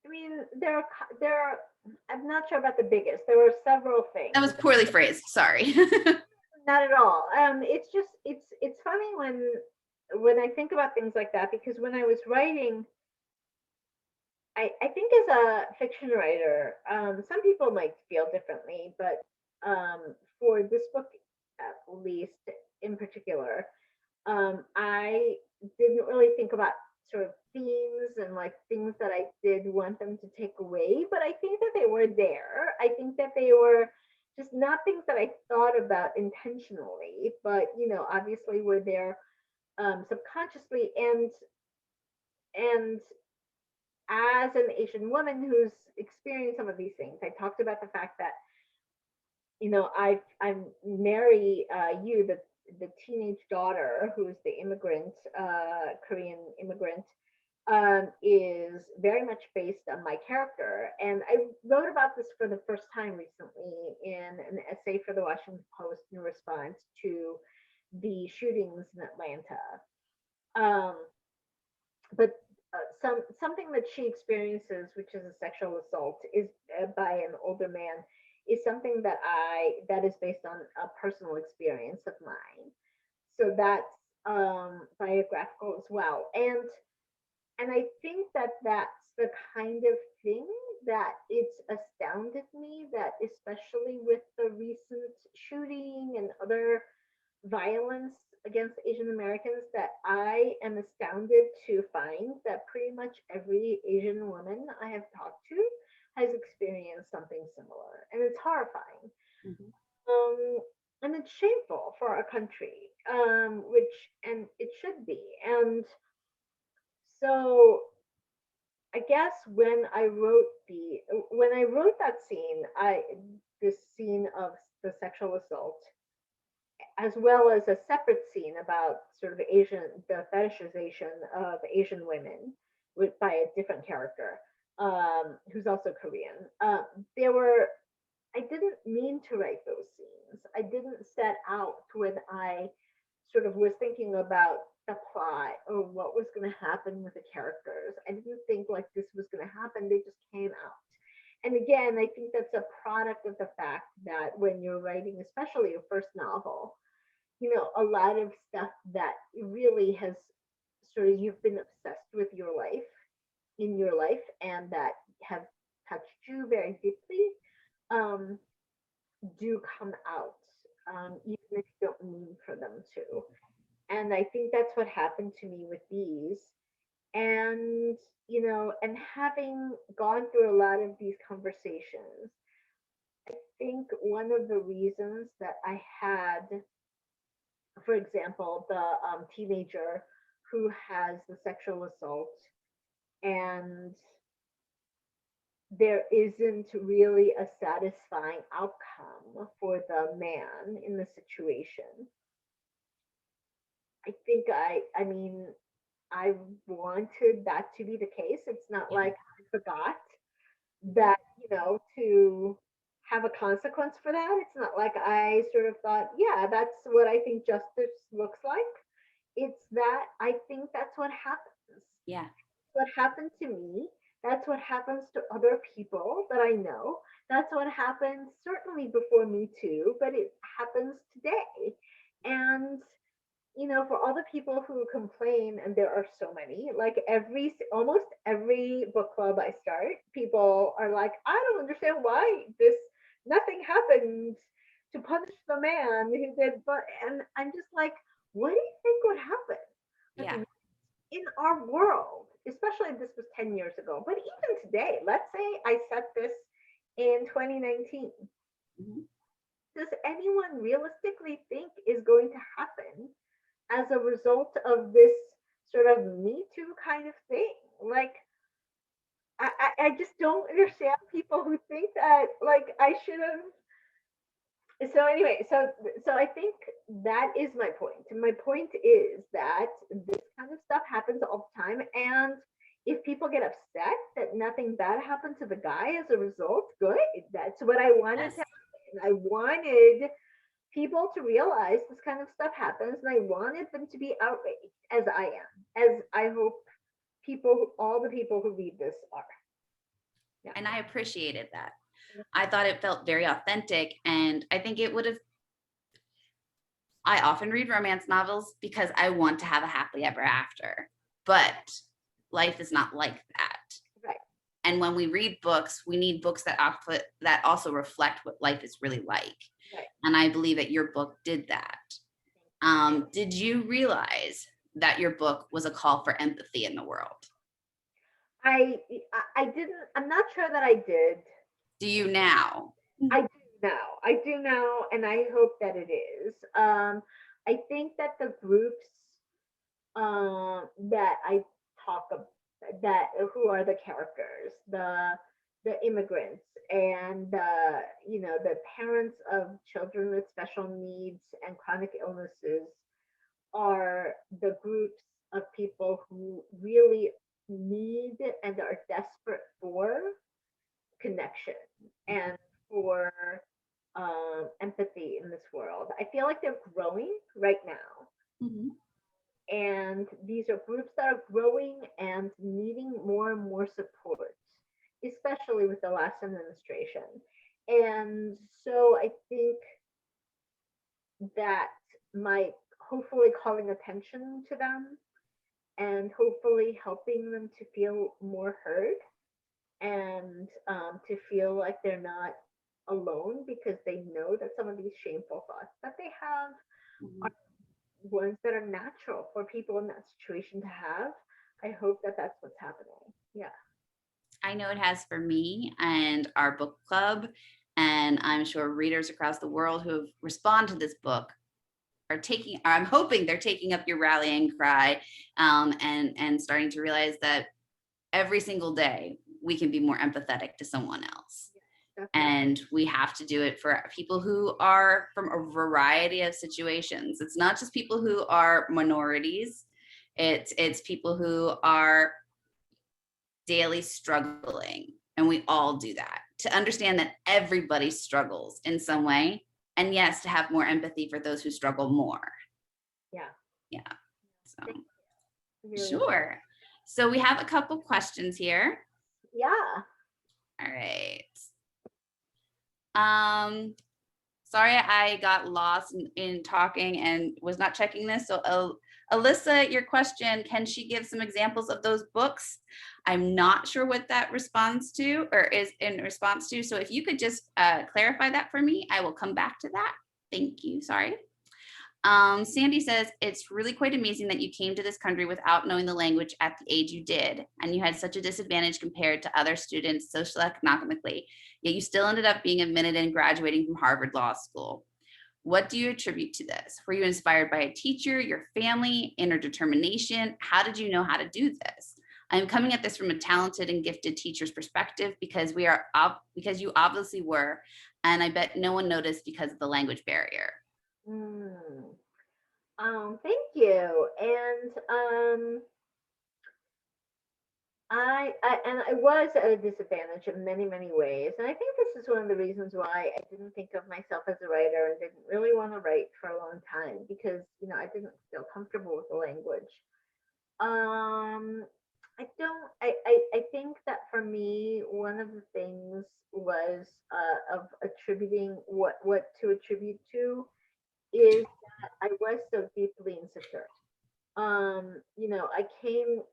I mean, there are. I'm not sure about the biggest. There were several That was things. poorly phrased. Sorry. Not at all. It's just it's funny when I think about things like that because when I was writing, I think as a fiction writer, some people might feel differently, but for this book at least in particular, I didn't really think about sort of themes and like things that I did want them to take away, but I think that they were there. I think that they were just not things that I thought about intentionally, but obviously were there subconsciously. And as an Asian woman who's experienced some of these things, I talked about the fact that I marry you, the teenage daughter who's the immigrant, Korean immigrant, is very much based on my character. And I wrote about this for the first time recently in an essay for the Washington Post in response to the shootings in Atlanta. Um, but something that she experiences, which is a sexual assault, is by an older man, is something that is based on a personal experience of mine. So that's biographical as well. And I think that that's the kind of thing that it's astounded me, that especially with the recent shooting and other violence against Asian Americans, that I am astounded to find that pretty much every Asian woman I have talked to has experienced something similar. And it's horrifying. Mhm. Um, and it's shameful for our country, and it should be. And so I guess when I wrote that scene, this scene of the sexual assault, as well as a separate scene about sort of the fetishization of Asian women by a different character, who's also Korean. There were I didn't mean to write those scenes. I didn't set out when I sort of was thinking about the plot or what was going to happen with the characters. I didn't think like this was going to happen. They just came out. And again, I think that's a product of the fact that when you're writing, especially your first novel, a lot of stuff that really has sort of you've been obsessed with in your life and that have touched you very deeply, um, do come out, even if you don't mean for them to. And I think that's what happened to me with these. And, and having gone through a lot of these conversations, I think one of the reasons that I had, for example, the teenager who has the sexual assault and there isn't really a satisfying outcome for the man in the situation. I mean, I wanted that to be the case. It's not Yeah. like I forgot that, to have a consequence for that. It's not like I sort of thought, yeah, that's what I think justice looks like. It's that I think that's what happens. Yeah. What happened to me. That's what happens to other people that I know. That's what happened certainly before Me Too, but it happens today. And for all the people who complain, and there are so many, like almost every book club I start, people are like, I don't understand why nothing happened to punish the man who did, but, and I'm just like, what do you think would happen? Yeah. Like, in our world, especially if this was 10 years ago, but even today, let's say I set this in 2019. Mhm. Does anyone realistically think is going to happen as a result of this sort of Me Too kind of thing? Like, I just don't understand people who think that like I should have. So anyway, so I think that is my point. My point is that this kind of stuff happens all the time, and if people get upset that nothing bad happened to the guy as a result, good. That's what I wanted Yes. to happen. I wanted people to realize this kind of stuff happens, and I wanted them to be outraged, as I am, as I hope all the people who read this are. Yeah. And I appreciated that. I thought it felt very authentic. And I think it would have, I often read romance novels because I want to have a happily ever after, but life is not like that. Right. And when we read books, we need books that also reflect what life is really like. Right. And I believe that your book did that. Did you realize that your book was a call for empathy in the world? I I didn't. I'm not sure that I did. Do you now? I do now. I do now, and I hope that it is. I think that the groups that I talk about, that who are the characters, the immigrants, and the parents of children with special needs and chronic illnesses, are the groups of people who really need and are desperate for connection and for empathy in this world. I feel like they're growing right now. Mhm. And these are groups that are growing and needing more and more support, especially with the last administration. And so I think that my hopefully calling attention to them and hopefully helping them to feel more heard and to feel like they're not alone because they know that some of these shameful thoughts that they have Mhm. are ones that are natural for people in that situation to have. I hope that that's what's happening. Yeah. I know it has for me and our book club, and I'm sure readers across the world who have responded to this book are taking, I'm hoping they're taking up your rallying cry, and starting to realize that every single day we can be more empathetic to someone else. Definitely. And we have to do it for people who are from a variety of situations. It's not just people who are minorities. It's people who are daily struggling, and we all do that. To understand that everybody struggles in some way, and yes, to have more empathy for those who struggle more. Yeah. Yeah. So Thank you. Really. sure. So we have a couple questions here. Yeah. All right. Um, sorry, I got lost in talking and was not checking this. So, Alyssa, your question, can she give some examples of those books? I'm not sure what that responds to or is in response to. So, if you could just clarify that for me, I will come back to that. Thank you. Sorry. Sandy says, it's really quite amazing that you came to this country without knowing the language at the age you did, and you had such a disadvantage compared to other students socioeconomically, yet you still ended up being admitted and graduating from Harvard Law School. What do you attribute to this? Were you inspired by a teacher, your family, inner determination? How did you know how to do this? I'm coming at this from a talented and gifted teacher's perspective because because you obviously were, and I bet no one noticed because of the language barrier. Mm. Thank you. And I was at a disadvantage in many, many ways. And I think this is one of the reasons why I didn't think of myself as a writer and didn't really want to write for a long time because, I didn't feel comfortable with the language. Um, I don't, I think that for me, one of the things was of attributing what to attribute to is that I was so deeply insecure.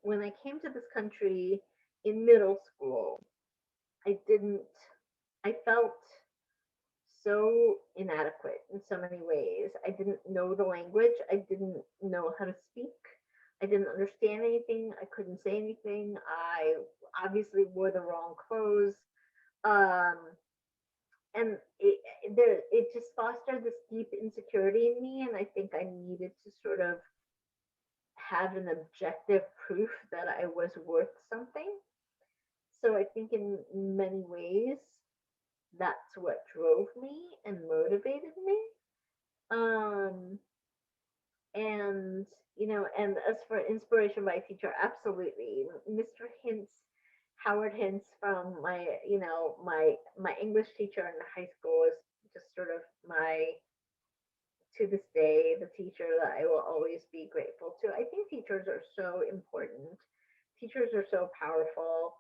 When I came to this country in middle school, I didn't, I felt so inadequate in so many ways. I didn't know the language. I didn't know how to speak. I didn't understand anything. I couldn't say anything. I obviously wore the wrong clothes. Um, and it just fostered this deep insecurity in me. And I think I needed to sort of have an objective proof that I was worth something. So I think in many ways, that's what drove me and motivated me. Um, and as for inspiration by teacher, absolutely. Mr. Hintz, Howard Hintz from my English teacher in high school is just sort of my to this day the teacher that I will always be grateful to. I think teachers are so important. Teachers are so powerful.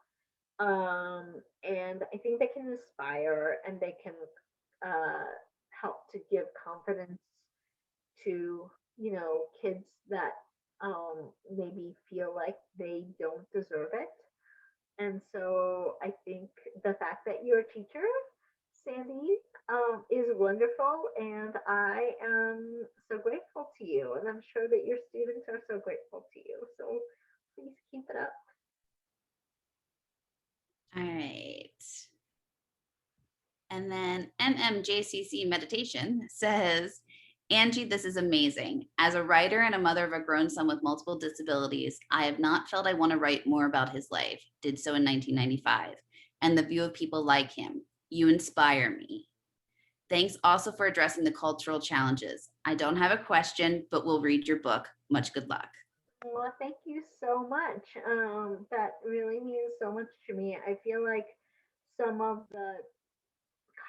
And I think they can inspire and they can uh, help to give confidence to kids that maybe feel like they don't deserve it. And so I think the fact that you're a teacher, Sandy, is wonderful, and I am so grateful to you, and I'm sure that your students are so grateful to you. So please keep it up. All right. And then MMJCC Meditation says, Angie, this is amazing. As a writer and a mother of a grown son with multiple disabilities, I have not felt I want to write more about his life. Did so in 1995. And the view of people like him. You inspire me. Thanks also for addressing the cultural challenges. I don't have a question, but we'll read your book. Much good luck. Well, thank you so much. That really means so much to me. I feel like some of the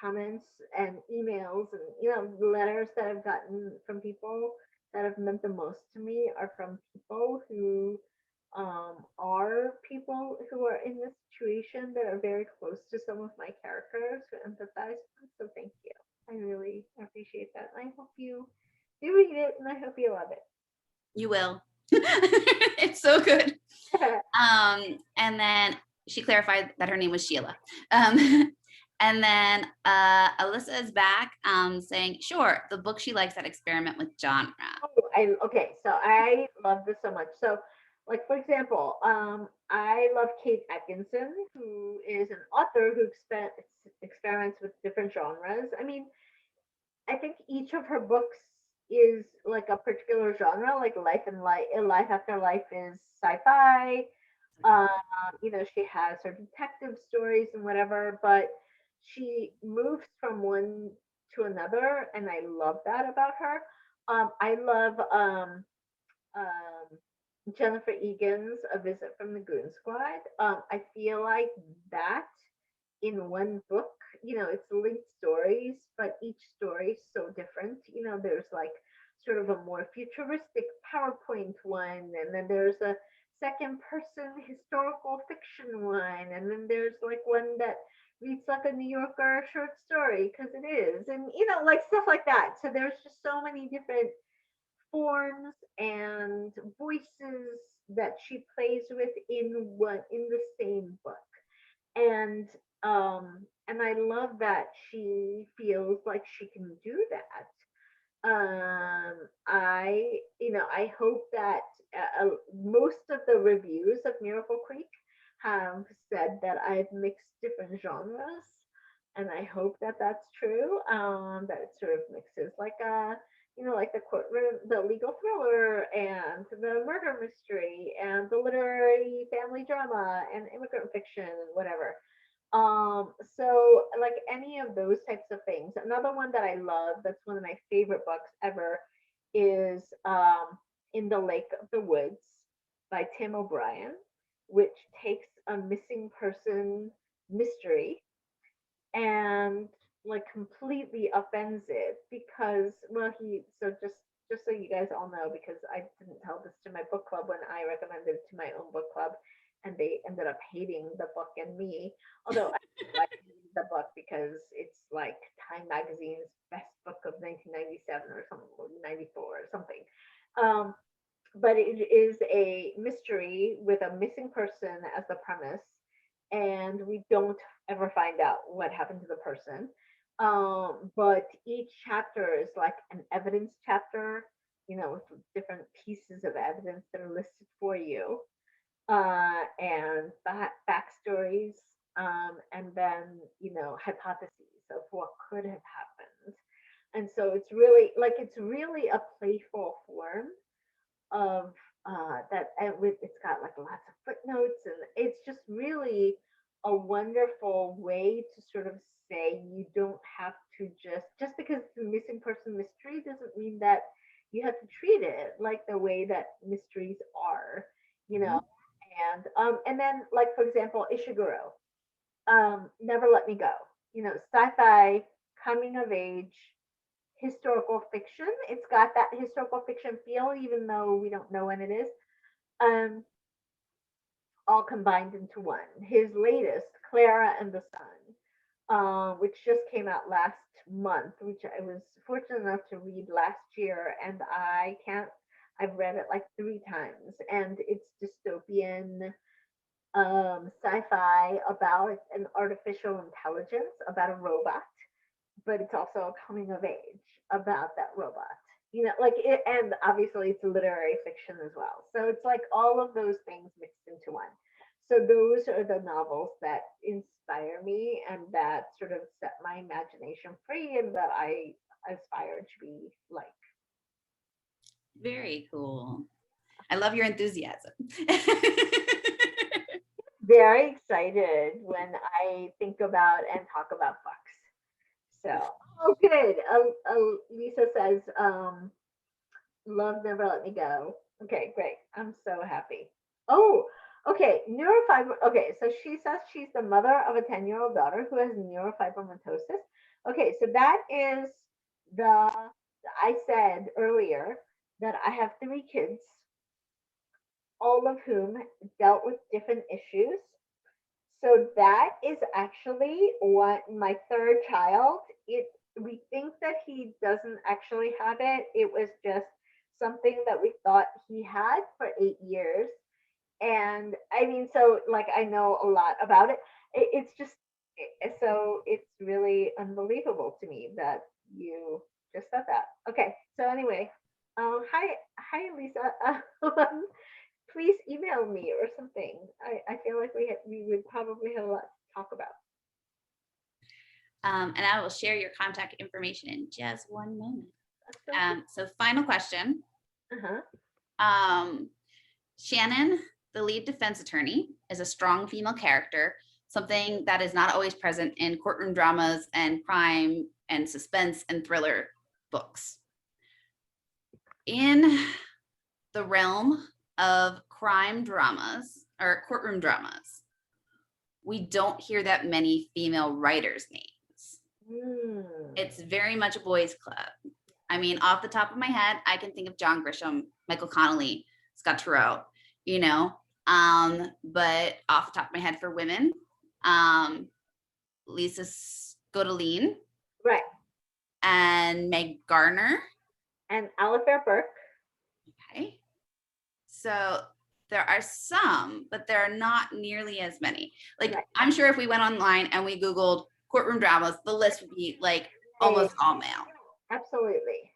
comments and emails and letters that I've gotten from people that have meant the most to me are from people who are people who are in this situation that are very close to some of my characters who empathize with them. So thank you. I really appreciate that. And I hope you do read it, and I hope you love You will. It's so good. it. And then she clarified that her name was Sheila. Um, and then Alyssa is back saying, sure, the book she likes that experiment with genre. Okay, so I love this so much. So, like for example, I love Kate Atkinson, who is an author who experiments with different genres. I mean, I think each of her books is like a particular genre, like Life After Life is sci-fi. Um, she has her detective stories and whatever, but she moves from one to another, and I love that about her. I love um, Jennifer Egan's A Visit from the Goon Squad. I feel like that in one book, it's linked stories, but each story is so different. There's like sort of a more futuristic PowerPoint one, and then there's a second person historical fiction one, and then there's like one that reads like a New Yorker short story because it is, and like stuff like that. So there's just so many different forms and voices that she plays with in the same book. And I love that she feels like she can do that. I hope that most of the reviews of Miracle Creek have said that I've mixed different genres, and I hope that that's true. That it sort of mixes like like the courtroom, the legal thriller, and the murder mystery, and the literary family drama, and immigrant fiction, and whatever. So like any of those types of things. Another one that I love, that's one of my favorite books ever, is In the Lake of the Woods by Tim O'Brien, which takes a missing person mystery and like completely upends it because he so just so you guys all know, because I didn't tell this to my book club when I recommended it to my own book club, and they ended up hating the book and me, although I like the book because it's like Time Magazine's best book of 1997 or something, or 94 or something. um, but it is a mystery with a missing person as the premise, and we don't ever find out what happened to the person. But each chapter is like an evidence chapter, with different pieces of evidence that are listed for you, and backstories, and then hypotheses of what could have happened. And so it's really a playful form of that, and it's got like lots of footnotes, and it's just really a wonderful way to sort of say you don't have to just because it's a missing person mystery doesn't mean that you have to treat it like the way that mysteries are, you know. Mhm. And then like for example Ishiguro, Never Let Me Go, sci-fi coming of age historical fiction. It's got that historical fiction feel, even though we don't know when it is. Um, all combined into one. His latest, Clara and the Sun, which just came out last month, which I was fortunate enough to read last year, and I can't. I've read it like 3 times, and it's dystopian sci-fi about an artificial intelligence, about a robot, but it's also a coming of age about that robot. Like it, and obviously it's literary fiction as well. So it's like all of those things mixed into one. So those are the novels that inspire me and that sort of set my imagination free and that I aspire to be like. Very cool. I love your enthusiasm. Very excited when I think about and talk about books. So, oh, good. Lisa says, love Never Let Me Go. Okay, great. I'm so happy. Oh, okay. Neurofiber. Okay, so she says she's the mother of a 10-year-old daughter who has neurofibromatosis. Okay, so that is the, I said earlier that I have 3 kids all of whom dealt with different issues. So that is actually what my third child, we think that he doesn't actually have it. It was just something that we thought he had for 8 years. And I mean, so like I know a lot about it. It's just so it's really unbelievable to me that you just said that. Okay, so anyway, hi Lisa. Please email me or something. I feel like we would probably have a lot to talk about. And I will share your contact information in just one moment. So, So final question. uh-huh. Shannon, the lead defense attorney, is a strong female character, something that is not always present in courtroom dramas and crime and suspense and thriller books. In the realm of crime dramas or courtroom dramas, we don't hear that many female writers' names. It's very much a boys' club. I mean, off the top of my head, I can think of John Grisham, Michael Connolly, Scott Turow, but off the top of my head for women, Lisa Scottoline, Right. and Meg Garner. And Alistair Burke. Okay. So there are some, but there are not nearly as many. Like, right. I'm sure if we went online and we Googled courtroom dramas, the list would be like almost all male. Absolutely.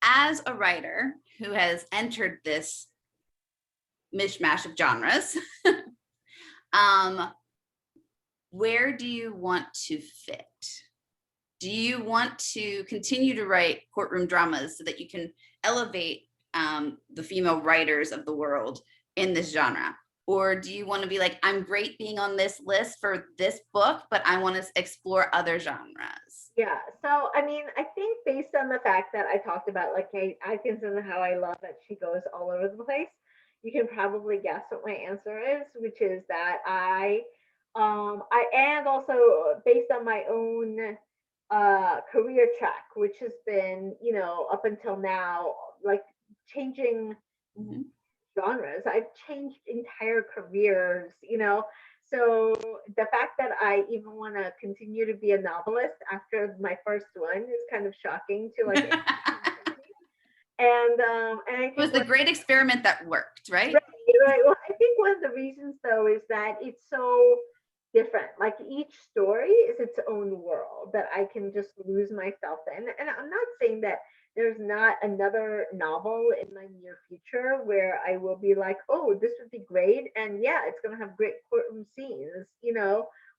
As a writer who has entered this mishmash of genres, where do you want to fit? Do you want to continue to write courtroom dramas so that you can elevate the female writers of the world in this genre? Or do you want to be like, I'm great being on this list for this book, but I want to explore other genres? Yeah. So, I mean, I think based on the fact that I talked about, like, Kate Atkins and how I love that she goes all over the place, you can probably guess what my answer is, which is that and also based on my own career track, which has been, up until now, like changing genres. I've changed entire careers, So the fact that I even want to continue to be a novelist after my first one is kind of shocking to like. And I think it was the great experiment that worked, right? Right. Well, I think one of the reasons though is that it's so different. Like each story is its own world that I can just lose myself in. And I'm not saying that there's not another novel in my near future where I will be like, oh, this would be great. And yeah, it's going to have great courtroom scenes,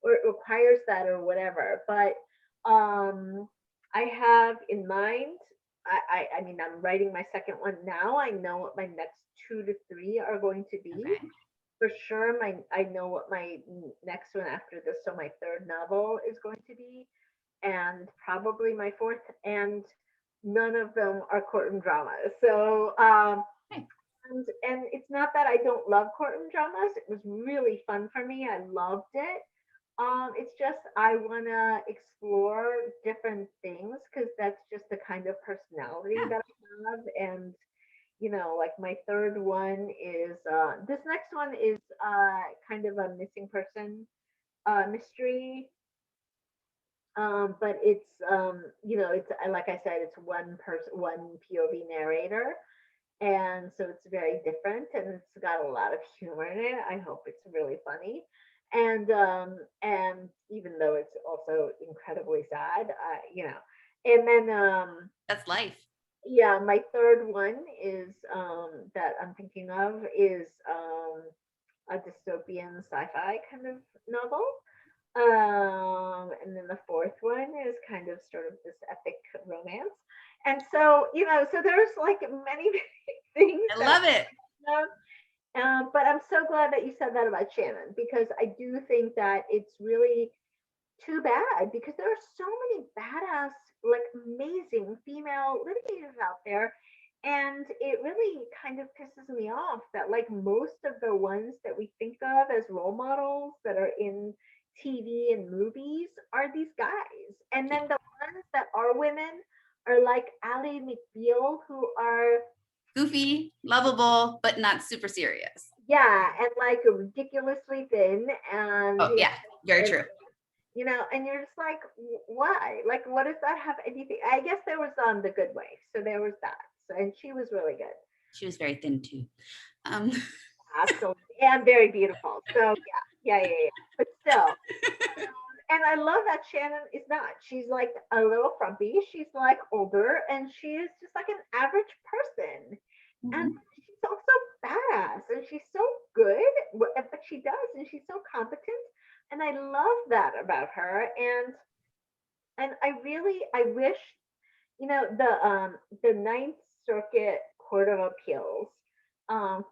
or it requires that or whatever. But I have in mind, I mean, I'm writing my second one now. I know what my next 2 to 3 are going to be. Okay. For sure, I know what my next one after this, so my third novel is going to be, and probably my fourth, and none of them are courtroom dramas. So, and it's not that I don't love courtroom dramas. It was really fun for me. I loved it. It's just I want to explore different things because that's just the kind of personality that I have, and like my third one is this next one is kind of a missing person mystery. But it's it's like I said, it's one person, one POV narrator, and so it's very different and it's got a lot of humor in it. I hope it's really funny. And even though it's also incredibly sad, and then that's life. Yeah, my third one is that I'm thinking of is a dystopian sci-fi kind of novel. And then the fourth one is kind of sort of this epic romance. And so, so there's like many things. I love it. But I'm so glad that you said that about Shannon, because I do think that it's really too bad because there are so many badass, like amazing female litigators out there. And it really kind of pisses me off that like most of the ones that we think of as role models that are in TV and movies are these guys. And then the ones that are women are like Ally McBeal, who are goofy, lovable, but not super serious. Yeah, and like ridiculously thin, and Oh yeah, very and, true. and you're just like, why? Like, what does that have anything? I guess there was The Good Wife, so there was that. So, and she was really good. She was very thin too. Absolutely, and very beautiful. So yeah. But still, and I love that Shannon is not. She's like a little frumpy. She's like older, and she is just like an average person. And Mhm. she's also badass, and she's so good at what she does, and she's so competent. And I love that about her. And I wish, the Ninth Circuit Court of Appeals,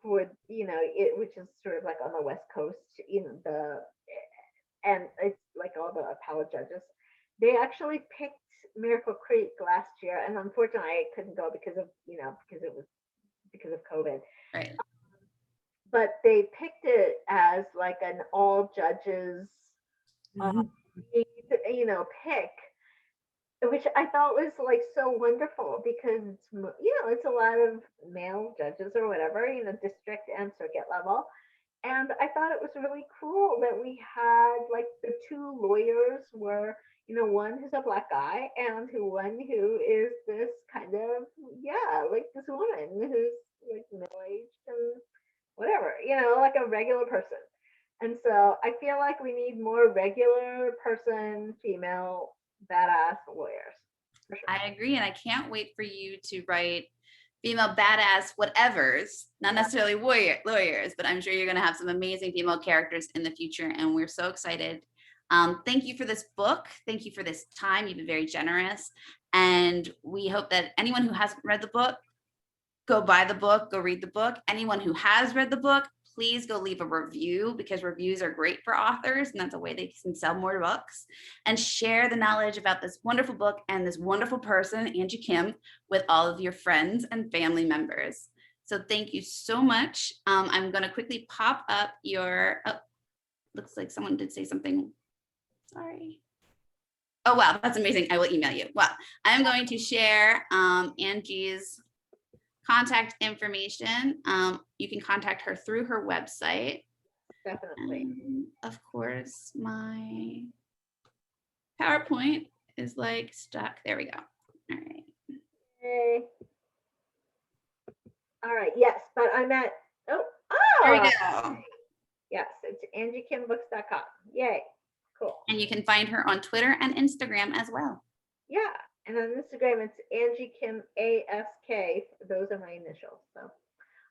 for which is sort of like on the West Coast, and it's like all the appellate judges. They actually picked Miracle Creek last year, and unfortunately, I couldn't go because of COVID. Right. But they picked it as like an all judges, uh, pick, which I thought was like so wonderful because it's a lot of male judges or whatever, district and circuit level. And I thought it was really cool that we had like the two lawyers were, one who's a black guy and one who is this kind of, like this woman who's like middle aged and whatever, like a regular person. And so I feel like we need more regular person, female, badass lawyers. For sure. I agree, and I can't wait for you to write female badass whatevers, not necessarily lawyers, but I'm sure you're going to have some amazing female characters in the future, and we're so excited. Thank you for this book. Thank you for this time. You've been very generous, and we hope that anyone who hasn't read the book, go buy the book, go read the book. Anyone who has read the book, please go leave a review, because reviews are great for authors, and that's a way they can sell more books. And share the knowledge about this wonderful book and this wonderful person, Angie Kim, with all of your friends and family members. So thank you so much. I'm going to quickly pop up looks like someone did say something. Sorry. Oh, wow, that's amazing. I will email you. Well, I'm going to share Angie's contact information. You can contact her through her website. Definitely. And of course, my PowerPoint is like stuck. There we go. All right. Yay. All right. Yes, but I'm at. There we go. Yes, it's angiekimbooks.com. Yay. Cool. And you can find her on Twitter and Instagram as well. Yeah. And on Instagram, it's Angie Kim ASK. Those are my initials. So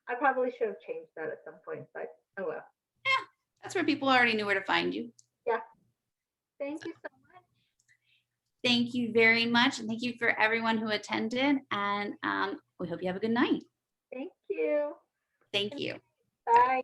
I probably should have changed that at some point, but oh well. Yeah, that's where people already knew where to find you. Yeah. Thank you so much. Thank you very much. And thank you for everyone who attended. And we hope you have a good night. Thank you. Thank you. Bye.